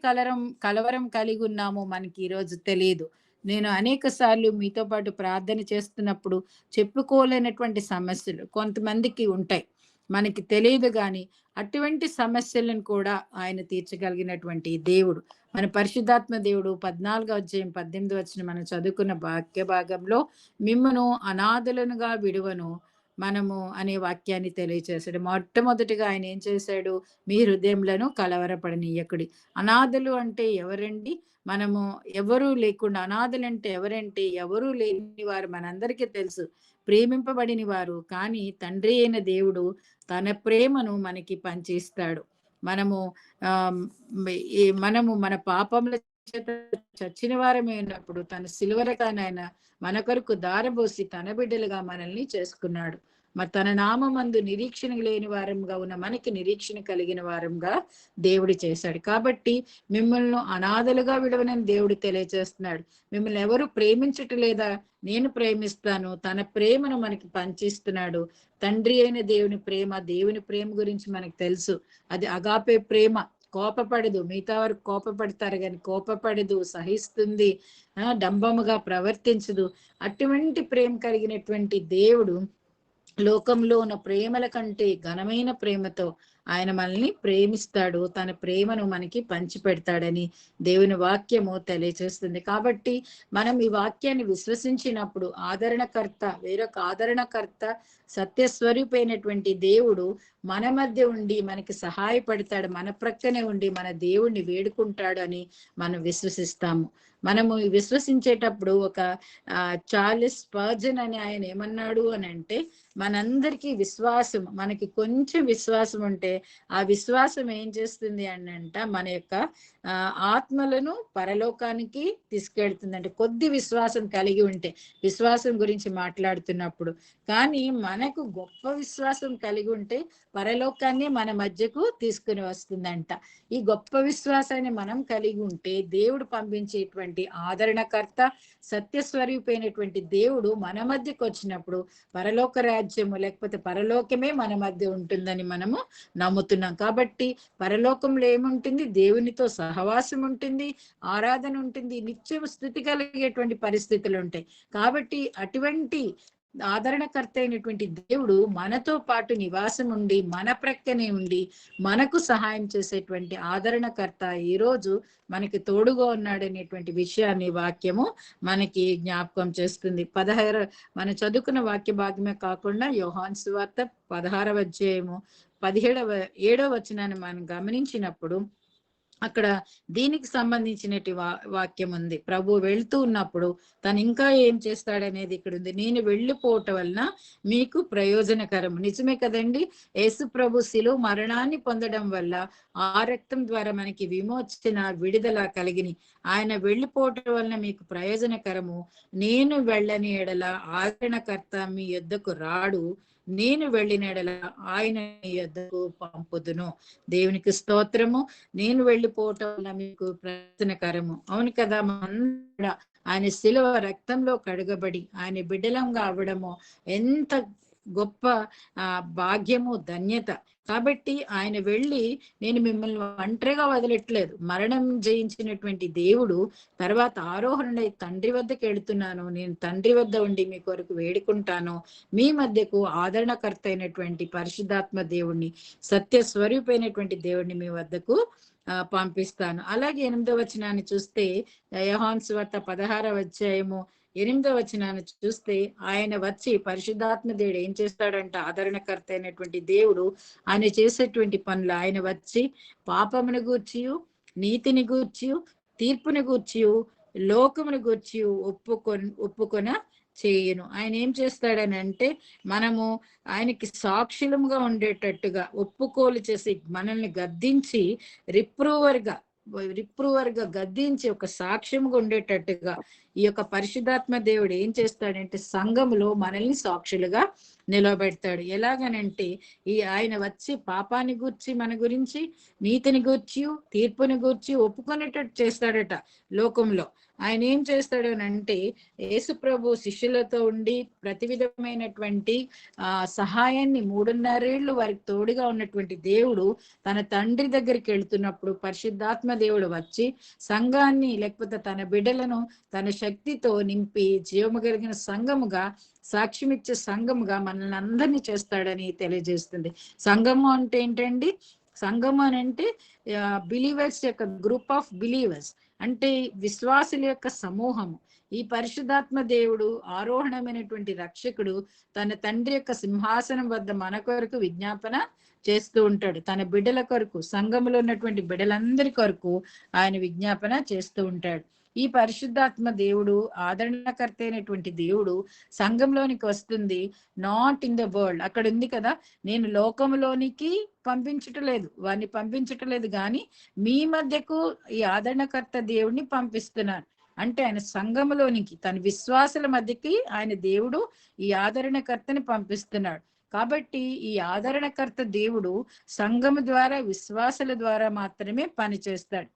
కలవరం కలిగి ఉన్నామో మనకి ఈరోజు తెలియదు. నేను అనేక సార్లు మీతో పాటు ప్రార్థన చేస్తున్నప్పుడు చెప్పుకోలేనటువంటి సమస్యలు కొంతమందికి ఉంటాయి. మనకి తెలియదు గాని అటువంటి సమస్యలను కూడా ఆయన తీర్చగలిగినటువంటి దేవుడు. మన పరిశుద్ధాత్మ దేవుడు 14వ అధ్యాయం 18వ వచనం మనం చదువుకున్న వాక్య భాగంలో మిమ్మును అనాథులనుగా విడువను మనము అనే వాక్యాన్ని తెలియచేశాడు. మొట్టమొదటిగా ఆయన ఏం చేశాడు? మీ హృదయములను కలవరపడనీయకుడి. అనాథలు అంటే ఎవరండి? మనము ఎవరూ లేకుండా అనాథలంటే ఎవరంటే ఎవరూ లేని వారు మనందరికీ తెలుసు. ప్రేమింపబడిన వారు. కానీ తండ్రి అయిన దేవుడు తన ప్రేమను మనకి పంచిస్తాడు. మనము మనము మన పాపముల చేత చచ్చిన వారమే ఉన్నప్పుడు తన సిలువరగానైన మన కొరకు దారబోసి తన బిడ్డలుగా మనల్ని చేసుకున్నాడు. మరి తన నామందు నిరీక్షణ లేని వారంగా ఉన్న మనకి నిరీక్షణ కలిగిన వారంగా దేవుడు చేశాడు. కాబట్టి మిమ్మల్ని అనాథలుగా విడవనని దేవుడు తెలియజేస్తున్నాడు. మిమ్మల్ని ఎవరు ప్రేమించట్లేదా? నేను ప్రేమిస్తాను. తన ప్రేమను మనకి పంచిస్తున్నాడు. తండ్రి అయిన దేవుని ప్రేమ గురించి మనకు తెలుసు. అది అగాపే ప్రేమ. కోపపడదు. మిగతా వారు కోపపడతారు కానీ కోపపడదు, సహిస్తుంది, డంబముగా ప్రవర్తించదు. అటువంటి ప్రేమ కలిగినటువంటి దేవుడు లోకంలో ఉన్న ప్రేమల కంటే ఘనమైన ప్రేమతో ఆయన మనల్ని ప్రేమిస్తాడు. తన ప్రేమను మనకి పంచి పెడతాడని దేవుని వాక్యము తెలియజేస్తుంది. కాబట్టి మనం ఈ వాక్యాన్ని విశ్వసించినప్పుడు వేరొక ఆదరణకర్త సత్యస్వరూపైనటువంటి దేవుడు మన మధ్య ఉండి మనకి సహాయపడతాడు, మన ప్రక్కనే ఉండి మన దేవుణ్ణి వేడుకుంటాడు అని మనం విశ్వసిస్తాము. మనము విశ్వసించేటప్పుడు ఒక చార్లెస్ స్పర్జన్ అని ఆయన ఏమన్నాడు అని అంటే, మనందరికీ విశ్వాసం, మనకి కొంచెం విశ్వాసం ఉంటే ఆ విశ్వాసం ఏం చేస్తుంది అని అంట మన యొక్క ఆత్మలను పరలోకానికి తీసుకెళ్తుంది. అంటే కొద్ది విశ్వాసం కలిగి ఉంటే, విశ్వాసం గురించి మాట్లాడుతున్నప్పుడు. కానీ మనకు గొప్ప విశ్వాసం కలిగి ఉంటే పరలోకాన్ని మన మధ్యకు తీసుకుని వస్తుందంట. ఈ గొప్ప విశ్వాసాన్ని మనం కలిగి ఉంటే దేవుడు పంపించేటువంటి ఆదరణకర్త సత్యస్వరూపైనటువంటి దేవుడు మన మధ్యకు వచ్చినప్పుడు పరలోక రాజ్యము లేకపోతే పరలోకమే మన మధ్య ఉంటుందని మనము నమ్ముతున్నాం. కాబట్టి పరలోకంలో ఏముంటుంది? దేవునితో సహవాసం ఉంటుంది, ఆరాధన ఉంటుంది, నిత్యం స్థుతి కలిగేటువంటి పరిస్థితులు ఉంటాయి. కాబట్టి అటువంటి ఆదరణకర్త అయినటువంటి దేవుడు మనతో పాటు నివాసం ఉండి మన ప్రక్కనే ఉండి మనకు సహాయం చేసేటువంటి ఆదరణకర్త ఈ రోజు మనకి తోడుగా ఉన్నాడనేటువంటి విషయాన్ని వాక్యము మనకి జ్ఞాపకం చేస్తుంది. మనం చదువుకున్న వాక్య భాగమే కాకుండా యోహాను సువార్త 16వ అధ్యాయము 7వ వచనాన్ని మనం గమనించినప్పుడు అక్కడ దీనికి సంబంధించినటి వాక్యం ఉంది. ప్రభు వెళ్తూ ఉన్నప్పుడు తను ఇంకా ఏం చేస్తాడనేది ఇక్కడ ఉంది. నేను వెళ్ళిపోవటం వలన మీకు ప్రయోజనకరం. నిజమే కదండి. యేసు ప్రభు శిలువ మరణాన్ని పొందడం వల్ల ఆ రక్తం ద్వారా మనకి విమోచన విడుదల కలిగిని. ఆయన వెళ్ళిపోవటం వలన మీకు ప్రయోజనకరము. నేను వెళ్ళని ఎడల ఆదరణకర్త మీ యొద్దకు రాడు, నేను వెళ్ళిన ఎడల ఆయన మీ యొద్దకు పంపుదును. దేవునికి స్తోత్రము. నేను వెళ్ళిపోవటం వల్ల మీకు ప్రయోజనకరము. అవును కదా. మన ఆయన శిలువ రక్తంలో కడగబడి ఆయన బిడ్డలంగా అవ్వడము ఎంత గొప్ప భాగ్యము, ధన్యత. కాబట్టి ఆయన వెళ్ళి నేను మిమ్మల్ని ఒంటరిగా వదలట్లేదు. మరణం జయించినటువంటి దేవుడు తర్వాత ఆరోహణై తండ్రి వద్దకు వెళుతున్నాను, నేను తండ్రి వద్ద ఉండి మీ కొరకు వేడుకుంటాను, మీ మధ్యకు ఆదరణకర్త అయినటువంటి పరిశుద్ధాత్మ దేవుణ్ణి, సత్య స్వరూపైనటువంటి దేవుణ్ణి మీ వద్దకు పంపిస్తాను. అలాగే 8వ వచనాన్ని చూస్తే యోహాను సువార్త 16వ అధ్యాయము 8వ వచనాన్ని చూస్తే ఆయన వచ్చి పరిశుద్ధాత్మ దేవుడు ఏం చేస్తాడంట, ఆదరణకర్త అయినటువంటి దేవుడు ఆయన చేసేటువంటి పనులు, ఆయన వచ్చి పాపమును గూర్చియు నీతిని గూర్చియు తీర్పుని గూర్చియు లోకమును గూర్చియు ఒప్పుకొన చేయను. ఆయన ఏం చేస్తాడని అంటే మనము ఆయనకి సాక్షులముగా ఉండేటట్టుగా ఒప్పుకోలు చేసి మనల్ని గద్దించి రిప్రూవర్ గా గద్దించి ఒక సాక్ష్యంగా ఉండేటట్టుగా ఈ యొక్క పరిశుద్ధాత్మ దేవుడు ఏం చేస్తాడంటే సంఘములో మనల్ని సాక్షులుగా నిలబెడతాడు. ఎలాగనంటే ఆయన వచ్చి పాపాన్ని గూర్చి మన గురించి, నీతిని గూర్చి తీర్పుని గూర్చి ఒప్పుకునేటట్టు చేస్తాడట లోకంలో. ఆయన ఏం చేస్తాడు అని అంటే యేసు ప్రభు శిష్యులతో ఉండి ప్రతి విధమైనటువంటి సహాయాన్ని 3.5 ఏళ్ళు వారికి తోడుగా ఉన్నటువంటి దేవుడు తన తండ్రి దగ్గరికి వెళ్తున్నప్పుడు పరిశుద్ధాత్మ దేవుడు వచ్చి సంఘాన్ని లేకపోతే తన బిడ్డలను తన శక్తితో నింపి జీవము కలిగిన సంఘముగా, సాక్ష్యమిచ్చే సంఘముగా మనల్ని అందరినీ చేస్తాడని తెలియజేస్తుంది. సంఘము అంటే ఏంటండి? సంఘము అని అంటే బిలీవర్స్ యొక్క గ్రూప్ ఆఫ్ బిలీవర్స్, అంటే విశ్వాసుల యొక్క సమూహము. ఈ పరిశుద్ధాత్మ దేవుడు ఆరోహణమైనటువంటి రక్షకుడు తన తండ్రి యొక్క సింహాసనం వద్ద మన కొరకు విజ్ఞాపన చేస్తూ ఉంటాడు. తన బిడ్డల కొరకు, సంఘములో ఉన్నటువంటి బిడ్డలందరి కొరకు ఆయన విజ్ఞాపన చేస్తూ ఉంటాడు. ఈ పరిశుద్ధాత్మ దేవుడు, ఆదరణకర్త అయినటువంటి దేవుడు సంఘంలోనికి వస్తుంది. నాట్ ఇన్ ద వరల్డ్, అక్కడ ఉంది కదా, నేను లోకంలోనికి వారిని పంపించటలేదు కానీ మీ మధ్యకు ఈ ఆదరణకర్త దేవుడిని పంపిస్తున్నాను. అంటే ఆయన సంఘములోనికి, తన విశ్వాసుల మధ్యకి ఆయన దేవుడు ఈ ఆదరణకర్తని పంపిస్తున్నాడు. కాబట్టి ఈ ఆదరణకర్త దేవుడు సంఘము ద్వారా, విశ్వాసుల ద్వారా మాత్రమే పనిచేస్తాడు.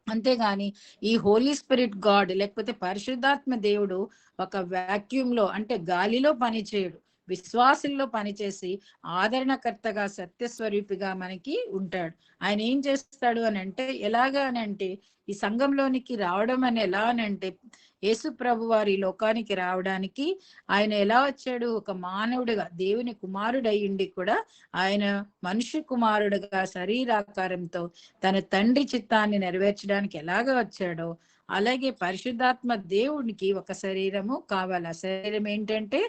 అంతేగాని ఈ హోలీ స్పిరిట్ గాడ్ లేకపోతే పరిశుద్ధాత్మ దేవుడు ఒక వాక్యూమ్ లో, అంటే గాలిలో పనిచేయడు. విశ్వాసుల్లో పనిచేసి ఆదరణకర్తగా, సత్యస్వరూపిగా మనకి ఉంటాడు. ఆయన ఏం చేస్తాడు అని అంటే, ఎలాగా అని అంటే ఈ సంఘంలోనికి రావడం అని ఎలా అని అంటే, యేసు ప్రభు వారి లోకానికి రావడానికి ఆయన ఎలా వచ్చాడు? ఒక మానవుడిగా, దేవుని కుమారుడు అయ్యుండి కూడా ఆయన మనుష్య కుమారుడుగా శరీరాకారంతో తన తండ్రి చిత్తాన్ని నెరవేర్చడానికి ఎలాగ వచ్చాడో అలాగే పరిశుద్ధాత్మ దేవునికి ఒక శరీరము కావాలి. ఆ శరీరం ఏంటంటే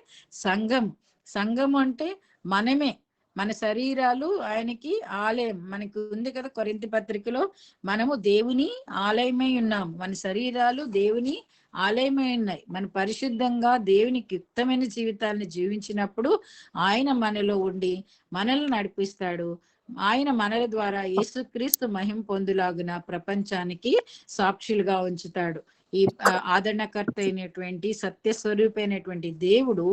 సంఘము అంటే మనమే. మన శరీరాలు ఆయనకి ఆలయం. మనకు ఉంది కదా కొరింథీ పత్రికలో, మనము దేవుని ఆలయమై ఉన్నాము. మన శరీరాలు దేవుని ఆలయమై ఉన్నాయి. మన పరిశుద్ధంగా దేవునికి యుక్తమైన జీవితాన్ని జీవించినప్పుడు ఆయన మనలో ఉండి మనల్ని నడిపిస్తాడు. ఆయన మనల ద్వారా యేసుక్రీస్తు మహిమ పొందులాగున ప్రపంచానికి సాక్షులుగా ఉంచుతాడు. ఈ ఆదరణకర్త అయినటువంటి సత్యస్వరూపైనటువంటి దేవుడు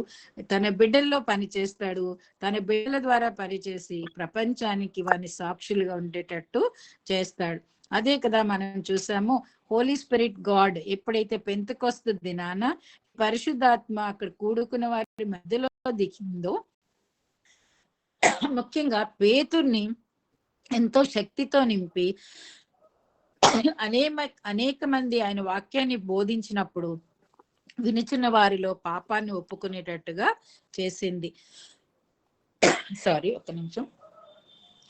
తన బిడ్డల్లో పనిచేస్తాడు. తన బిడ్డల ద్వారా పనిచేసి ప్రపంచానికి వారిని సాక్షులుగా ఉండేటట్టు చేస్తాడు. అదే కదా మనం చూసాము. హోలీ స్పిరిట్ గాడ్ ఎప్పుడైతే పెంతెకొస్తు దినాన పరిశుద్ధాత్మ అక్కడ కూడుకున్న వారి మధ్యలో దిగిందో, ముఖ్యంగా పేతుర్ని ఎంతో శక్తితో నింపి అనేక మంది ఆయన వాక్యాన్ని బోధించినప్పుడు వినుచున్న వారిలో పాపాన్ని ఒప్పుకునేటట్టుగా చేసింది. ఒక్క నిమిషం.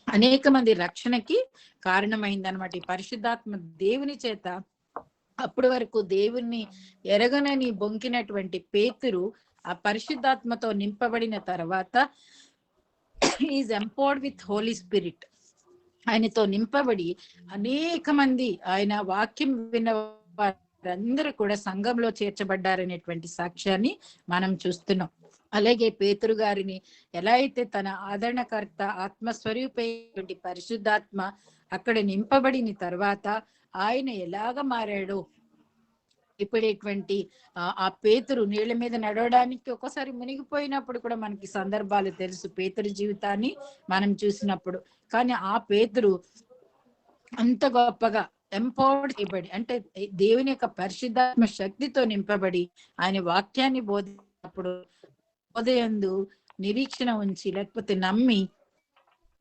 అనేక మంది రక్షణకి కారణమైందనమాట. ఈ పరిశుద్ధాత్మ దేవుని చేత అప్పటి వరకు దేవుణ్ణి ఎరగనని బొంకినటువంటి పేతురు ఆ పరిశుద్ధాత్మతో నింపబడిన తర్వాత is empowered with Holy Spirit. ఆయనతో నింపబడి అనేక మంది ఆయన వాక్యం విన్న వారందరూ కూడా సంఘంలో చేర్చబడ్డారనేటువంటి సాక్ష్యాన్ని మనం చూస్తున్నాం. అలాగే పేతురు గారిని ఎలా అయితే తన ఆదరణకర్త ఆత్మస్వరూపైనటువంటి పరిశుద్ధాత్మ అక్కడ నింపబడిన తర్వాత ఆయన ఎలాగ మారాడో, ఇప్పుడేటువంటి ఆ పేతురు నీళ్ల మీద నడవడానికి ఒక్కోసారి మునిగిపోయినప్పుడు కూడా మనకి సందర్భాలు తెలుసు, పేతురు జీవితాన్ని మనం చూసినప్పుడు. కానీ ఆ పేతురు అంత గొప్పగా ఎంపవర్డ్ చేయబడి, అంటే దేవుని యొక్క పరిశుద్ధాత్మ శక్తితో నింపబడి ఆయన వాక్యాన్ని బోధించినప్పుడు బోధయందు నిరీక్షణ ఉంచి లేకపోతే నమ్మి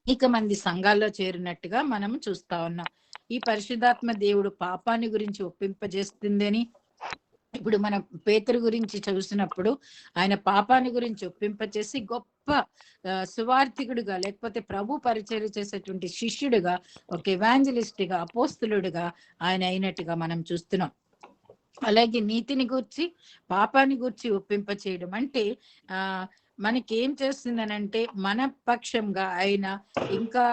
అనేక మంది సంఘాల్లో చేరినట్టుగా మనం చూస్తా ఉన్నాం. ఈ పరిశుద్ధాత్మ దేవుడు పాపాన్ని గురించి ఒప్పింపజేస్తుందని ఇప్పుడు మనం పేతురు గురించి చూసినప్పుడు ఆయన పాపాన్ని గురించి ఒప్పింపచేసి గొప్ప సువార్థికుడిగా లేకపోతే ప్రభు పరిచర్య చేసేటువంటి శిష్యుడిగా, ఒక ఎవాంజలిస్ట్ గా, అపోస్తులుడిగా ఆయన అయినట్టుగా మనం చూస్తున్నాం. అలాగే నీతిని గూర్చి పాపాన్ని గూర్చి ఒప్పింప చేయడం అంటే మనకేం చేస్తుందనంటే మన పక్షంగా ఆయన ఇంకా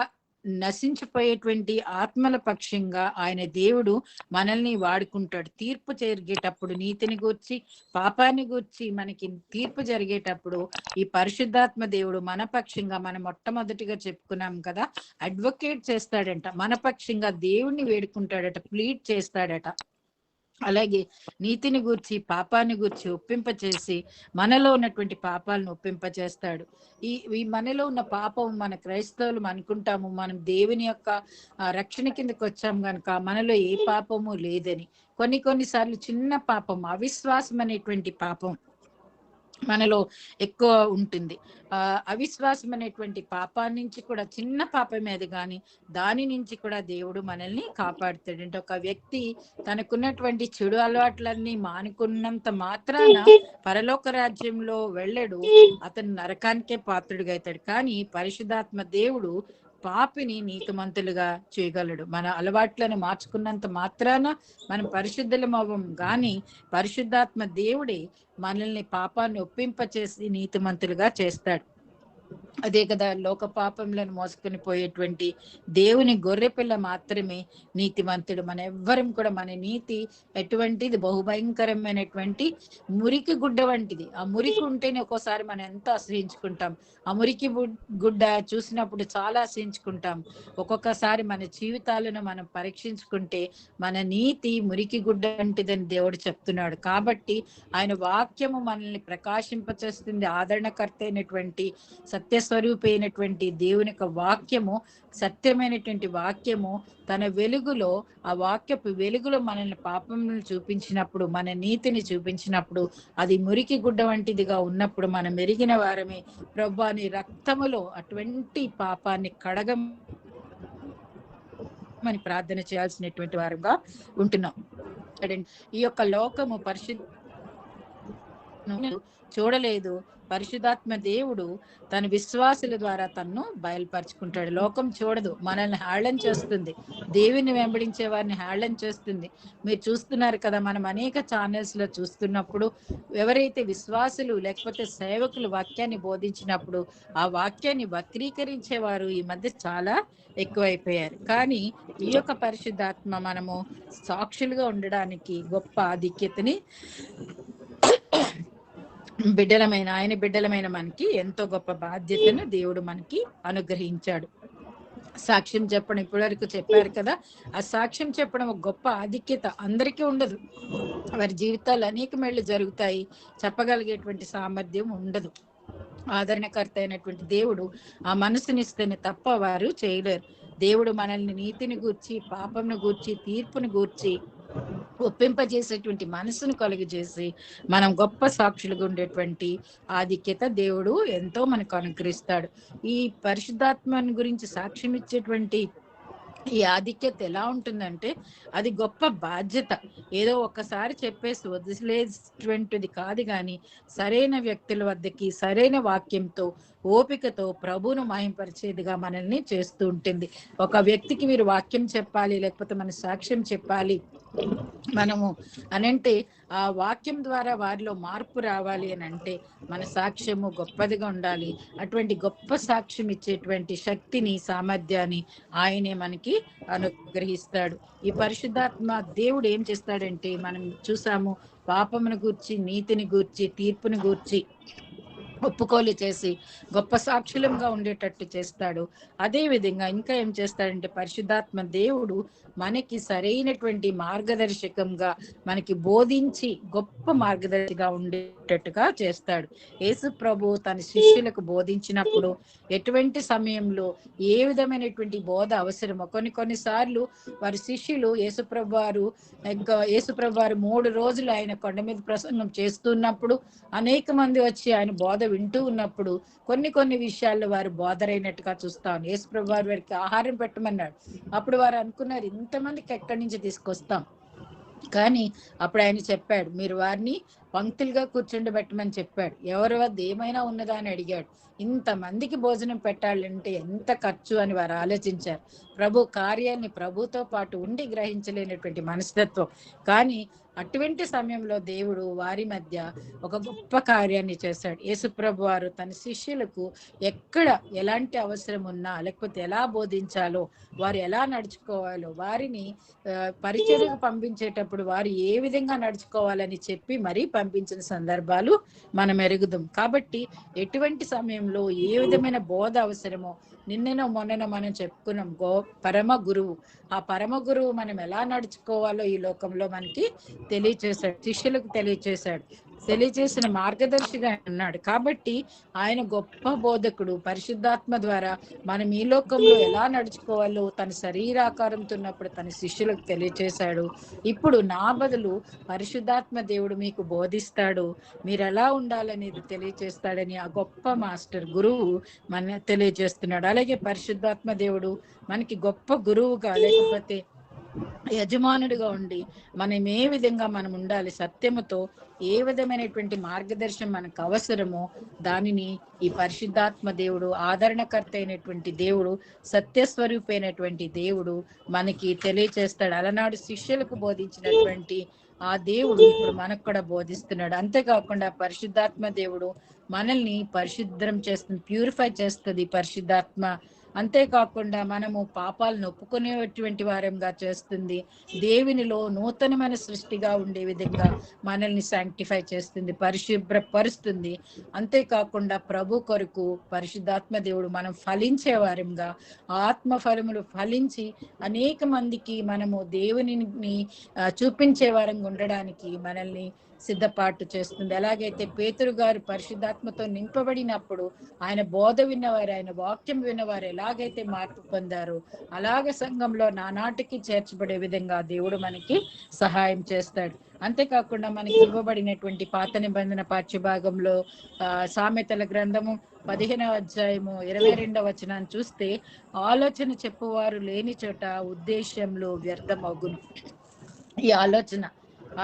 నశించిపోయేటువంటి ఆత్మల పక్షంగా ఆయన దేవుడు మనల్ని వాడుకుంటాడు. తీర్పు జరిగేటప్పుడు నీతిని గూర్చి పాపాన్ని గూర్చి మనకి తీర్పు జరిగేటప్పుడు ఈ పరిశుద్ధాత్మ దేవుడు మన పక్షంగా, మనం మొట్టమొదటిగా చెప్పుకున్నాం కదా, అడ్వకేట్ చేస్తాడంట, మన పక్షంగా దేవుణ్ణి వేడుకుంటాడట, ప్లీడ్ చేస్తాడట. అలాగే నీతిని గూర్చి పాపాన్ని గూర్చి ఒప్పింపచేసి మనలో ఉన్నటువంటి పాపాలను ఒప్పింపచేస్తాడు. ఈ మనలో ఉన్న పాపం మన క్రైస్తవులు అనుకుంటాము మనం దేవుని యొక్క రక్షణ కిందకి వచ్చాం కనుక మనలో ఏ పాపము లేదని. కొన్నిసార్లు చిన్న పాపం, అవిశ్వాసం అనేటువంటి పాపం మనలో ఎక్కువ ఉంటుంది. అవిశ్వాసం అనేటువంటి పాపాన్ని నుంచి కూడా, చిన్న పాపం మీద కానీ దాని నుంచి కూడా దేవుడు మనల్ని కాపాడుతాడు. అంటే ఒక వ్యక్తి తనకున్నటువంటి చెడు అలవాట్లన్నీ మానుకున్నంత మాత్రాన పరలోక రాజ్యంలో వెళ్ళడు, అతను నరకానికే పాత్రుడిగా అవుతాడు. కానీ పరిశుద్ధాత్మ దేవుడు పాపిని నీతిమంతులుగా చేయగలడు. మన అలవాట్లను మార్చుకున్నంత మాత్రాన మనం పరిశుద్ధులం అవ్వం, కానీ పరిశుద్ధాత్మ దేవుడే మనల్ని పాపాన్ని ఒప్పింపచేసి నీతిమంతులుగా చేస్తాడు. అదే కదా, లోక పాపంలను మోసుకొని పోయేటువంటి దేవుని గొర్రెపిల్ల మాత్రమే నీతిమంతుడు. మన ఎవ్వరం కూడా, మన నీతి ఎటువంటిది, బహుభయంకరమైనటువంటి మురికి గుడ్డ వంటిది. ఆ మురికి ఉంటేనే ఒక్కోసారి మనం ఎంత అసహించుకుంటాం. ఆ మురికి గుడ్డ చూసినప్పుడు చాలా అసహించుకుంటాం. ఒక్కొక్కసారి మన జీవితాలను మనం పరీక్షించుకుంటే మన నీతి మురికి గుడ్డ వంటిదని దేవుడు చెప్తున్నాడు. కాబట్టి ఆయన వాక్యము మనల్ని ప్రకాశింపచేస్తుంది. ఆదరణకర్త అయినటువంటి సత్యస్వరూపైనటువంటి దేవుని యొక్క వాక్యము, సత్యమైనటువంటి వాక్యము తన వెలుగులో, ఆ వాక్యపు వెలుగులో మనల్ని పాపములను చూపించినప్పుడు, మన నీతిని చూపించినప్పుడు, అది మురికి గుడ్డ వంటిదిగా ఉన్నప్పుడు మనం మెరిగిన వారమే. ప్రభువా నీ రక్తములో అటువంటి పాపాన్ని కడగమని ప్రార్థన చేయాల్సినటువంటి వారుగా ఉంటున్నాం. ఈ యొక్క లోకము పరిశుద్ధ చూడలేదు, పరిశుద్ధాత్మ దేవుడు తన విశ్వాసుల ద్వారా తన్ను బయలుపరుచుకుంటాడు. లోకం చూడదు, మనల్ని హేళన చేస్తుంది, దేవుని వెంబడించే వారిని హేళన చేస్తుంది. మీరు చూస్తున్నారు కదా, మనం అనేక ఛానల్స్ లో చూస్తున్నప్పుడు ఎవరైతే విశ్వాసులు లేకపోతే సేవకులు వాక్యాన్ని బోధించినప్పుడు ఆ వాక్యాన్ని వక్రీకరించేవారు ఈ మధ్య చాలా ఎక్కువైపోయారు. కానీ ఈ యొక్క పరిశుద్ధాత్మ మనము సాక్షులుగా ఉండడానికి గొప్ప ఆధిక్యతని ఆయన బిడ్డలమైన మనకి ఎంతో గొప్ప బాధ్యతను దేవుడు మనకి అనుగ్రహించాడు. సాక్ష్యం చెప్పడం ఇప్పటి వరకు చెప్పారు కదా, ఆ సాక్ష్యం చెప్పడం ఒక గొప్ప ఆధిక్యత అందరికీ ఉండదు. వారి జీవితాలు అనేక మేళ్లు జరుగుతాయి, చెప్పగలిగేటువంటి సామర్థ్యం ఉండదు. ఆదరణకర్త అయినటువంటి దేవుడు ఆ మనసునిస్తేనే తప్ప వారు చేయలేరు. దేవుడు మనల్ని నీతిని గూర్చి, పాపంను గూర్చి, తీర్పుని గూర్చి ఒప్పింపజేసేటువంటి మనసును కలుగజేసి మనం గొప్ప సాక్షులుగా ఉండేటువంటి ఆధిక్యత దేవుడు ఎంతో మనకు అనుగ్రహిస్తాడు. ఈ పరిశుద్ధాత్మని గురించి సాక్ష్యం ఇచ్చేటువంటి ఈ ఆధిక్యత ఎలా ఉంటుందంటే అది గొప్ప బాధ్యత. ఏదో ఒక్కసారి చెప్పేసి వదిలేటువంటిది కాదు గాని, సరైన వ్యక్తుల వద్దకి సరైన వాక్యంతో, ఓపికతో ప్రభువును మహింపరిచేదిగా మనల్ని చేస్తూ ఉంటుంది. ఒక వ్యక్తికి మీరు వాక్యం చెప్పాలి, లేకపోతే మన సాక్ష్యం చెప్పాలి మనము అనంటే, ఆ వాక్యం ద్వారా వారిలో మార్పు రావాలి అని అంటే మన సాక్ష్యము గొప్పదిగా ఉండాలి. అటువంటి గొప్ప సాక్ష్యం ఇచ్చేటువంటి శక్తిని, సామర్థ్యాన్ని ఆయనే మనకి అనుగ్రహిస్తాడు. ఈ పరిశుద్ధాత్మ దేవుడు ఏం చేస్తాడంటే, మనం చూసాము, పాపమును గూర్చి, నీతిని గూర్చి, తీర్పుని గూర్చి ఒప్పుకోలు చేసి గొప్ప సాక్షులంగా ఉండేటట్టు చేస్తాడు. అదే విధంగా ఇంకా ఏం చేస్తాడంటే, పరిశుద్ధాత్మ దేవుడు మనకి సరైనటువంటి మార్గదర్శకంగా మనకి బోధించి గొప్ప మార్గదర్శిగా ఉండేటట్టుగా చేస్తాడు. యేసు ప్రభు తన శిష్యులకు బోధించినప్పుడు ఎటువంటి సమయంలో ఏ విధమైనటువంటి బోధ అవసరమో, కొన్నిసార్లు వారి శిష్యులు యేసుప్రభు వారు 3 రోజులు ఆయన కొండ మీద ప్రసంగం చేస్తున్నప్పుడు అనేక మంది వచ్చి ఆయన బోధ వింటూ ఉన్నప్పుడు కొన్ని విషయాల్లో వారు బోధరైనట్టుగా చూస్తాం. యేసుప్రభు వారికి ఆహారం పెట్టమన్నాడు. అప్పుడు వారు అనుకున్నారు, ఇంతమందికి ఎక్కడి నుంచి తీసుకొస్తాం? కానీ అప్పుడు ఆయన చెప్పాడు, మీరు వారిని పంక్తులుగా కూర్చుండబెట్టమని చెప్పాడు. ఎవరి వద్ద ఏమైనా ఉన్నదా అని అడిగాడు. ఇంతమందికి భోజనం పెట్టాలంటే ఎంత ఖర్చు అని వారు ఆలోచించారు. ప్రభు కార్యాన్ని ప్రభుతో పాటు ఉండి గ్రహించలేనటువంటి మనస్తత్వం. కానీ అటువంటి సమయంలో దేవుడు వారి మధ్య ఒక గొప్ప కార్యాన్ని చేశాడు. యేసుప్రభు వారు తన శిష్యులకు ఎక్కడ ఎలాంటి అవసరం ఉన్నా, లేకపోతే ఎలా బోధించాలో, వారు ఎలా నడుచుకోవాలో, వారిని పరిచర్యకు పంపించేటప్పుడు వారు ఏ విధంగా నడుచుకోవాలని చెప్పి మరీ పంపించిన సందర్భాలు మనం ఎరుగుదాం. కాబట్టి ఎటువంటి సమయంలో ఏ విధమైన బోధ అవసరమో, నిన్ననో మొన్ననో మనం చెప్పుకున్నాం, పరమ గురువు. ఆ పరమ గురువు మనం ఎలా నడుచుకోవాలో ఈ లోకంలో మనకి తెలియచేశాడు, శిష్యులకు తెలియచేసిన మార్గదర్శిగా ఉన్నాడు. కాబట్టి ఆయన గొప్ప బోధకుడు. పరిశుద్ధాత్మ ద్వారా మనం ఈ లోకంలో ఎలా నడుచుకోవాలో తన శరీరాకారంతో ఉన్నప్పుడు తన శిష్యులకు తెలియచేశాడు. ఇప్పుడు నా బదులు పరిశుద్ధాత్మ దేవుడు మీకు బోధిస్తాడు, మీరు ఎలా ఉండాలనేది తెలియచేస్తాడని ఆ గొప్ప మాస్టర్ గురువు మన తెలియజేస్తున్నాడు. అలాగే పరిశుద్ధాత్మ దేవుడు మనకి గొప్ప గురువుగా, లేకపోతే యజమానుడిగా ఉండి మనం ఏ విధంగా మనం ఉండాలి, సత్యముతో ఏ విధమైనటువంటి మార్గదర్శనం మనకు అవసరమో దానిని ఈ పరిశుద్ధాత్మ దేవుడు, ఆదరణకర్త అయినటువంటి దేవుడు, సత్యస్వరూపైనటువంటి దేవుడు మనకి తెలియచేస్తాడు. అలనాడు శిష్యులకు బోధించినటువంటి ఆ దేవుడు ఇప్పుడు మనకు కూడా బోధిస్తున్నాడు. అంతేకాకుండా పరిశుద్ధాత్మ దేవుడు మనల్ని పరిశుద్ధం చేస్తుంది, ప్యూరిఫై చేస్తుంది పరిశుద్ధాత్మ. అంతేకాకుండా మనము పాపాలను ఒప్పుకునేటువంటి వారంగా చేస్తుంది. దేవునిలో నూతనమైన సృష్టిగా ఉండే విధంగా మనల్ని శాంక్టిఫై చేస్తుంది, పరిశుభ్రపరుస్తుంది. అంతేకాకుండా ప్రభు కొరకు పరిశుద్ధాత్మ దేవుడు మనం ఫలించే వారంగా, ఆత్మ ఫలములు ఫలించి అనేక మందికి మనము దేవునిని చూపించే వారంగా ఉండడానికి మనల్ని సిద్ధపాటు చేస్తుంది. ఎలాగైతే పేతురు గారు పరిశుద్ధాత్మతో నింపబడినప్పుడు ఆయన బోధ విన్నవారు, ఆయన వాక్యం విన్నవారు ఎలాగైతే మార్పు పొందారో, అలాగ సంఘంలో నానాటికి చేర్చబడే విధంగా దేవుడు మనకి సహాయం చేస్తాడు. అంతేకాకుండా మనకి ఇవ్వబడినటువంటి పాత నిబంధన పాఠ్యభాగంలో సామెతల గ్రంథము 15వ అధ్యాయము 22వ వచనాన్ని చూస్తే, ఆలోచన చెప్పువారు లేని చోట ఉద్దేశంలో వ్యర్థమగును. ఈ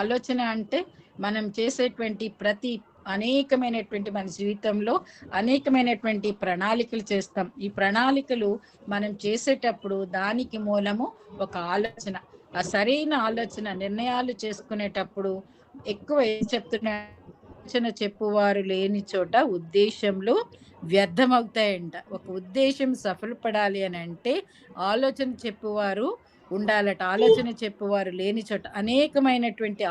ఆలోచన అంటే మనం చేసేటువంటి ప్రతి అనేకమైనటువంటి మన జీవితంలో అనేకమైనటువంటి ప్రణాళికలు చేస్తాం. ఈ ప్రణాళికలు మనం చేసేటప్పుడు దానికి మూలము ఒక ఆలోచన. ఆ సరైన ఆలోచన, నిర్ణయాలు చేసుకునేటప్పుడు ఎక్కువ ఏం చెప్తున్నా, ఆలోచన చెప్పువారు లేని చోట ఉద్దేశంలో వ్యర్థమవుతాయంట. ఒక ఉద్దేశం సఫలపడాలి అని అంటే ఆలోచన చెప్పువారు ఉండాలట. ఆలోచన చెప్పువారు లేని చోట అనేకమైనటువంటి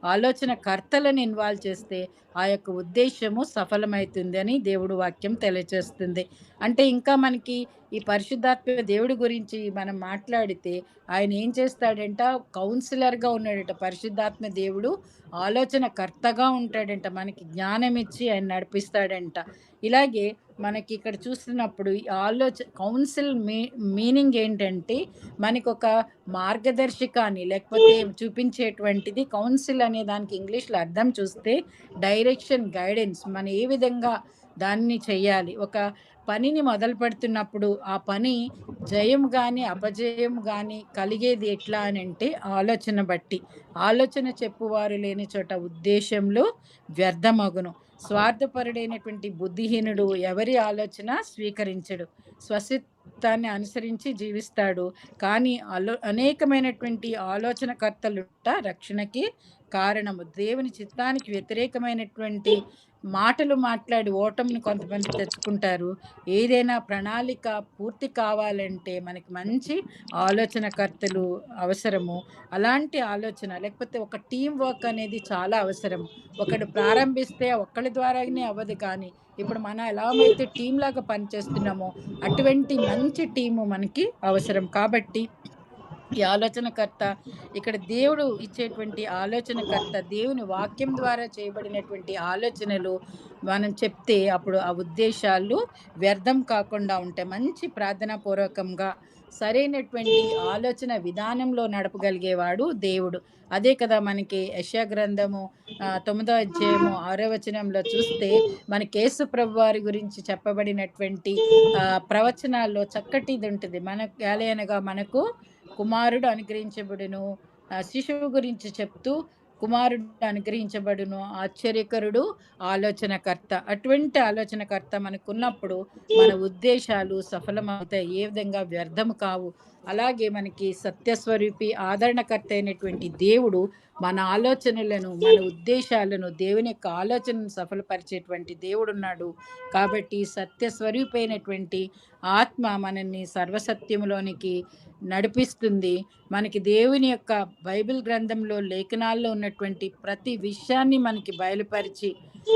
ఆలోచన కర్తలను ఇన్వాల్వ్ చేస్తే ఆ యొక్క ఉద్దేశము సఫలమవుతుంది అని దేవుడు వాక్యం తెలియజేస్తుంది. అంటే ఇంకా మనకి ఈ పరిశుద్ధాత్మ దేవుడి గురించి మనం మాట్లాడితే ఆయన ఏం చేస్తాడంట, కౌన్సిలర్గా ఉన్నాడట. పరిశుద్ధాత్మ దేవుడు ఆలోచన కర్తగా ఉంటాడంట, మనకి జ్ఞానం ఇచ్చి ఆయన నడిపిస్తాడంట. ఇలాగే మనకి ఇక్కడ చూస్తున్నప్పుడు కౌన్సిల్ మీనింగ్ ఏంటంటే మనకి ఒక మార్గదర్శకాన్ని లేకపోతే చూపించేటువంటిది. కౌన్సిల్ అనే దానికి ఇంగ్లీష్లో అర్థం చూస్తే డైరెక్షన్, గైడెన్స్. మనం ఏ విధంగా దాన్ని చెయ్యాలి. ఒక పనిని మొదలుపెడుతున్నప్పుడు ఆ పని జయం గాని, అపజయం గాని కలిగేది ఎట్లా అనంటే ఆలోచన బట్టి. ఆలోచన చెప్పువారు లేని చోట ఉద్దేశంలో వ్యర్థమగును. స్వార్థపరుడైనటువంటి బుద్ధిహీనుడు ఎవరి ఆలోచన స్వీకరించడు. స్వసిత్తాన్ని అనుసరించి జీవిస్తాడు. కానీ అనేకమైనటువంటి ఆలోచనకర్తలుట రక్షణకి కారణము. దేవుని చిత్తానికి వ్యతిరేకమైనటువంటి మాటలు మాట్లాడి ఓటమిని కొంతమంది తెచ్చుకుంటారు. ఏదైనా ప్రణాళిక పూర్తి కావాలంటే మనకి మంచి ఆలోచనకర్తలు అవసరము. అలాంటి ఆలోచన లేకపోతే ఒక టీమ్ వర్క్ అనేది చాలా అవసరం. ఒకడు ప్రారంభిస్తే ఒక్కళ్ళ ద్వారానే అవ్వదు కానీ, ఇప్పుడు మనం ఎలాగైతే టీమ్‌లాగా పనిచేస్తున్నామో అటువంటి మంచి టీము మనకి అవసరం. కాబట్టి ఈ ఆలోచనకర్త ఇక్కడ దేవుడు ఇచ్చేటువంటి ఆలోచనకర్త దేవుని వాక్యం ద్వారా చేయబడినటువంటి ఆలోచనలు మనం చెప్తే అప్పుడు ఆ ఉద్దేశాలు వ్యర్థం కాకుండా ఉంటాయి. మంచి ప్రార్థనా పూర్వకంగా సరైనటువంటి ఆలోచన విధానంలో నడపగలిగేవాడు దేవుడు. అదే కదా మనకి యెషయా గ్రంథము 9వ అధ్యాయము 6వ వచనంలో చూస్తే మనకి యేసు ప్రభువారి గురించి చెప్పబడినటువంటి ప్రవచనాల్లో చక్కటిది ఉంటుంది. ఎలయనగా మనకు కుమారుడు అనుగ్రహించబడును. శిశువు గురించి చెప్తూ కుమారుడు అనుగ్రహించబడును. ఆశ్చర్యకరుడు, ఆలోచనకర్త. అటువంటి ఆలోచనకర్త మనకున్నప్పుడు మన ఉద్దేశాలు సఫలమవుతాయి. ఏ విధంగా వ్యర్థము కావు. అలాగే మనకి సత్యస్వరూపి, ఆదరణకర్త అయినటువంటి దేవుడు మన ఆలోచనలను, మన ఉద్దేశాలను, దేవుని యొక్క ఆలోచనను సఫలపరిచేటువంటి దేవుడున్నాడు. కాబట్టి సత్యస్వరూపి అయినటువంటి ఆత్మ మనల్ని సర్వసత్యములోనికి నడిపిస్తుంది. మనకి దేవుని యొక్క బైబిల్ గ్రంథంలో లేఖనాల్లో ఉన్నటువంటి ప్రతి విషయాన్ని మనకి బయలుపరిచి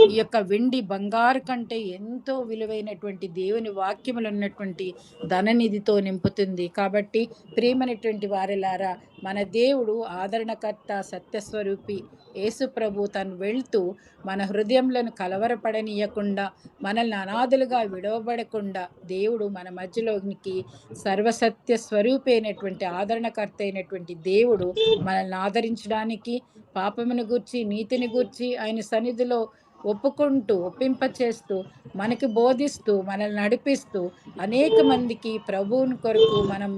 ఈ యొక్క వెండి బంగారు కంటే ఎంతో విలువైనటువంటి దేవుని వాక్యములు ఉన్నటువంటి ధననిధితో నింపుతుంది. కాబట్టి ప్రియమైనటువంటి వారిలారా మన దేవుడు ఆదరణకర్త, సత్యస్వరూపి యేసు ప్రభు తను వెళ్తూ మన హృదయంలను కలవరపడనీయకుండా, మనల్ని అనాథలుగా విడవబడకుండా దేవుడు మన మధ్యలోనికి సర్వసత్య స్వరూపి అయినటువంటి ఆదరణకర్త అయినటువంటి దేవుడు మనల్ని ఆదరించడానికి, పాపమును గూర్చి నీతిని గూర్చి ఆయన సన్నిధిలో ఒప్పింపచేస్తూ మనకి బోధిస్తూ మనల్ని నడిపిస్తూ అనేక మందికి ప్రభువుని కొరకు మనం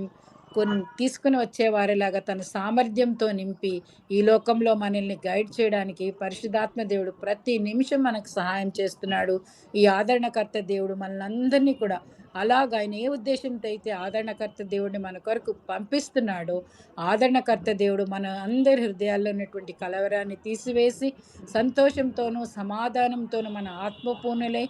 తీసుకుని వచ్చేవారిలాగా తన సామర్థ్యంతో నింపి ఈ లోకంలో మనల్ని గైడ్ చేయడానికి పరిశుద్ధాత్మ దేవుడు ప్రతి నిమిషం మనకు సహాయం చేస్తున్నాడు. ఈ ఆదరణకర్త దేవుడు మనల్ని కూడా అలాగ ఆయన ఏ ఉద్దేశంతో అయితే ఆదరణకర్త దేవుడిని మన కొరకు పంపిస్తున్నాడో ఆదరణకర్త దేవుడు మన అందరి హృదయాల్లో ఉన్నటువంటి కలవరాన్ని తీసివేసి సంతోషంతోనూ సమాధానంతోనూ మన ఆత్మపూర్ణులై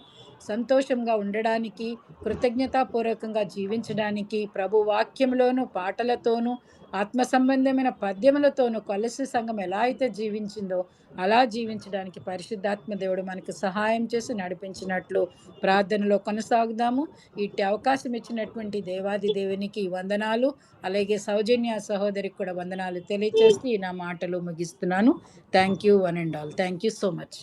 సంతోషంగా ఉండడానికి, కృతజ్ఞతాపూర్వకంగా జీవించడానికి ప్రభు వాక్యంలోను పాటలతోనూ ఆత్మ సంబంధమైన పద్యములతోనూ కొలసి సంఘం ఎలా అయితే జీవించిందో అలా జీవించడానికి పరిశుద్ధాత్మ దేవుడు మనకు సహాయం చేసి నడిపించినట్లు ప్రార్థనలో కొనసాగుదాము. ఇట్టి అవకాశం ఇచ్చినటువంటి దేవాది దేవునికి వందనాలు. అలాగే సౌజన్య సహోదరికి కూడా వందనాలు తెలియజేస్తూ నా మాటలు ముగిస్తున్నాను. Thank you one and all. Thank you so much.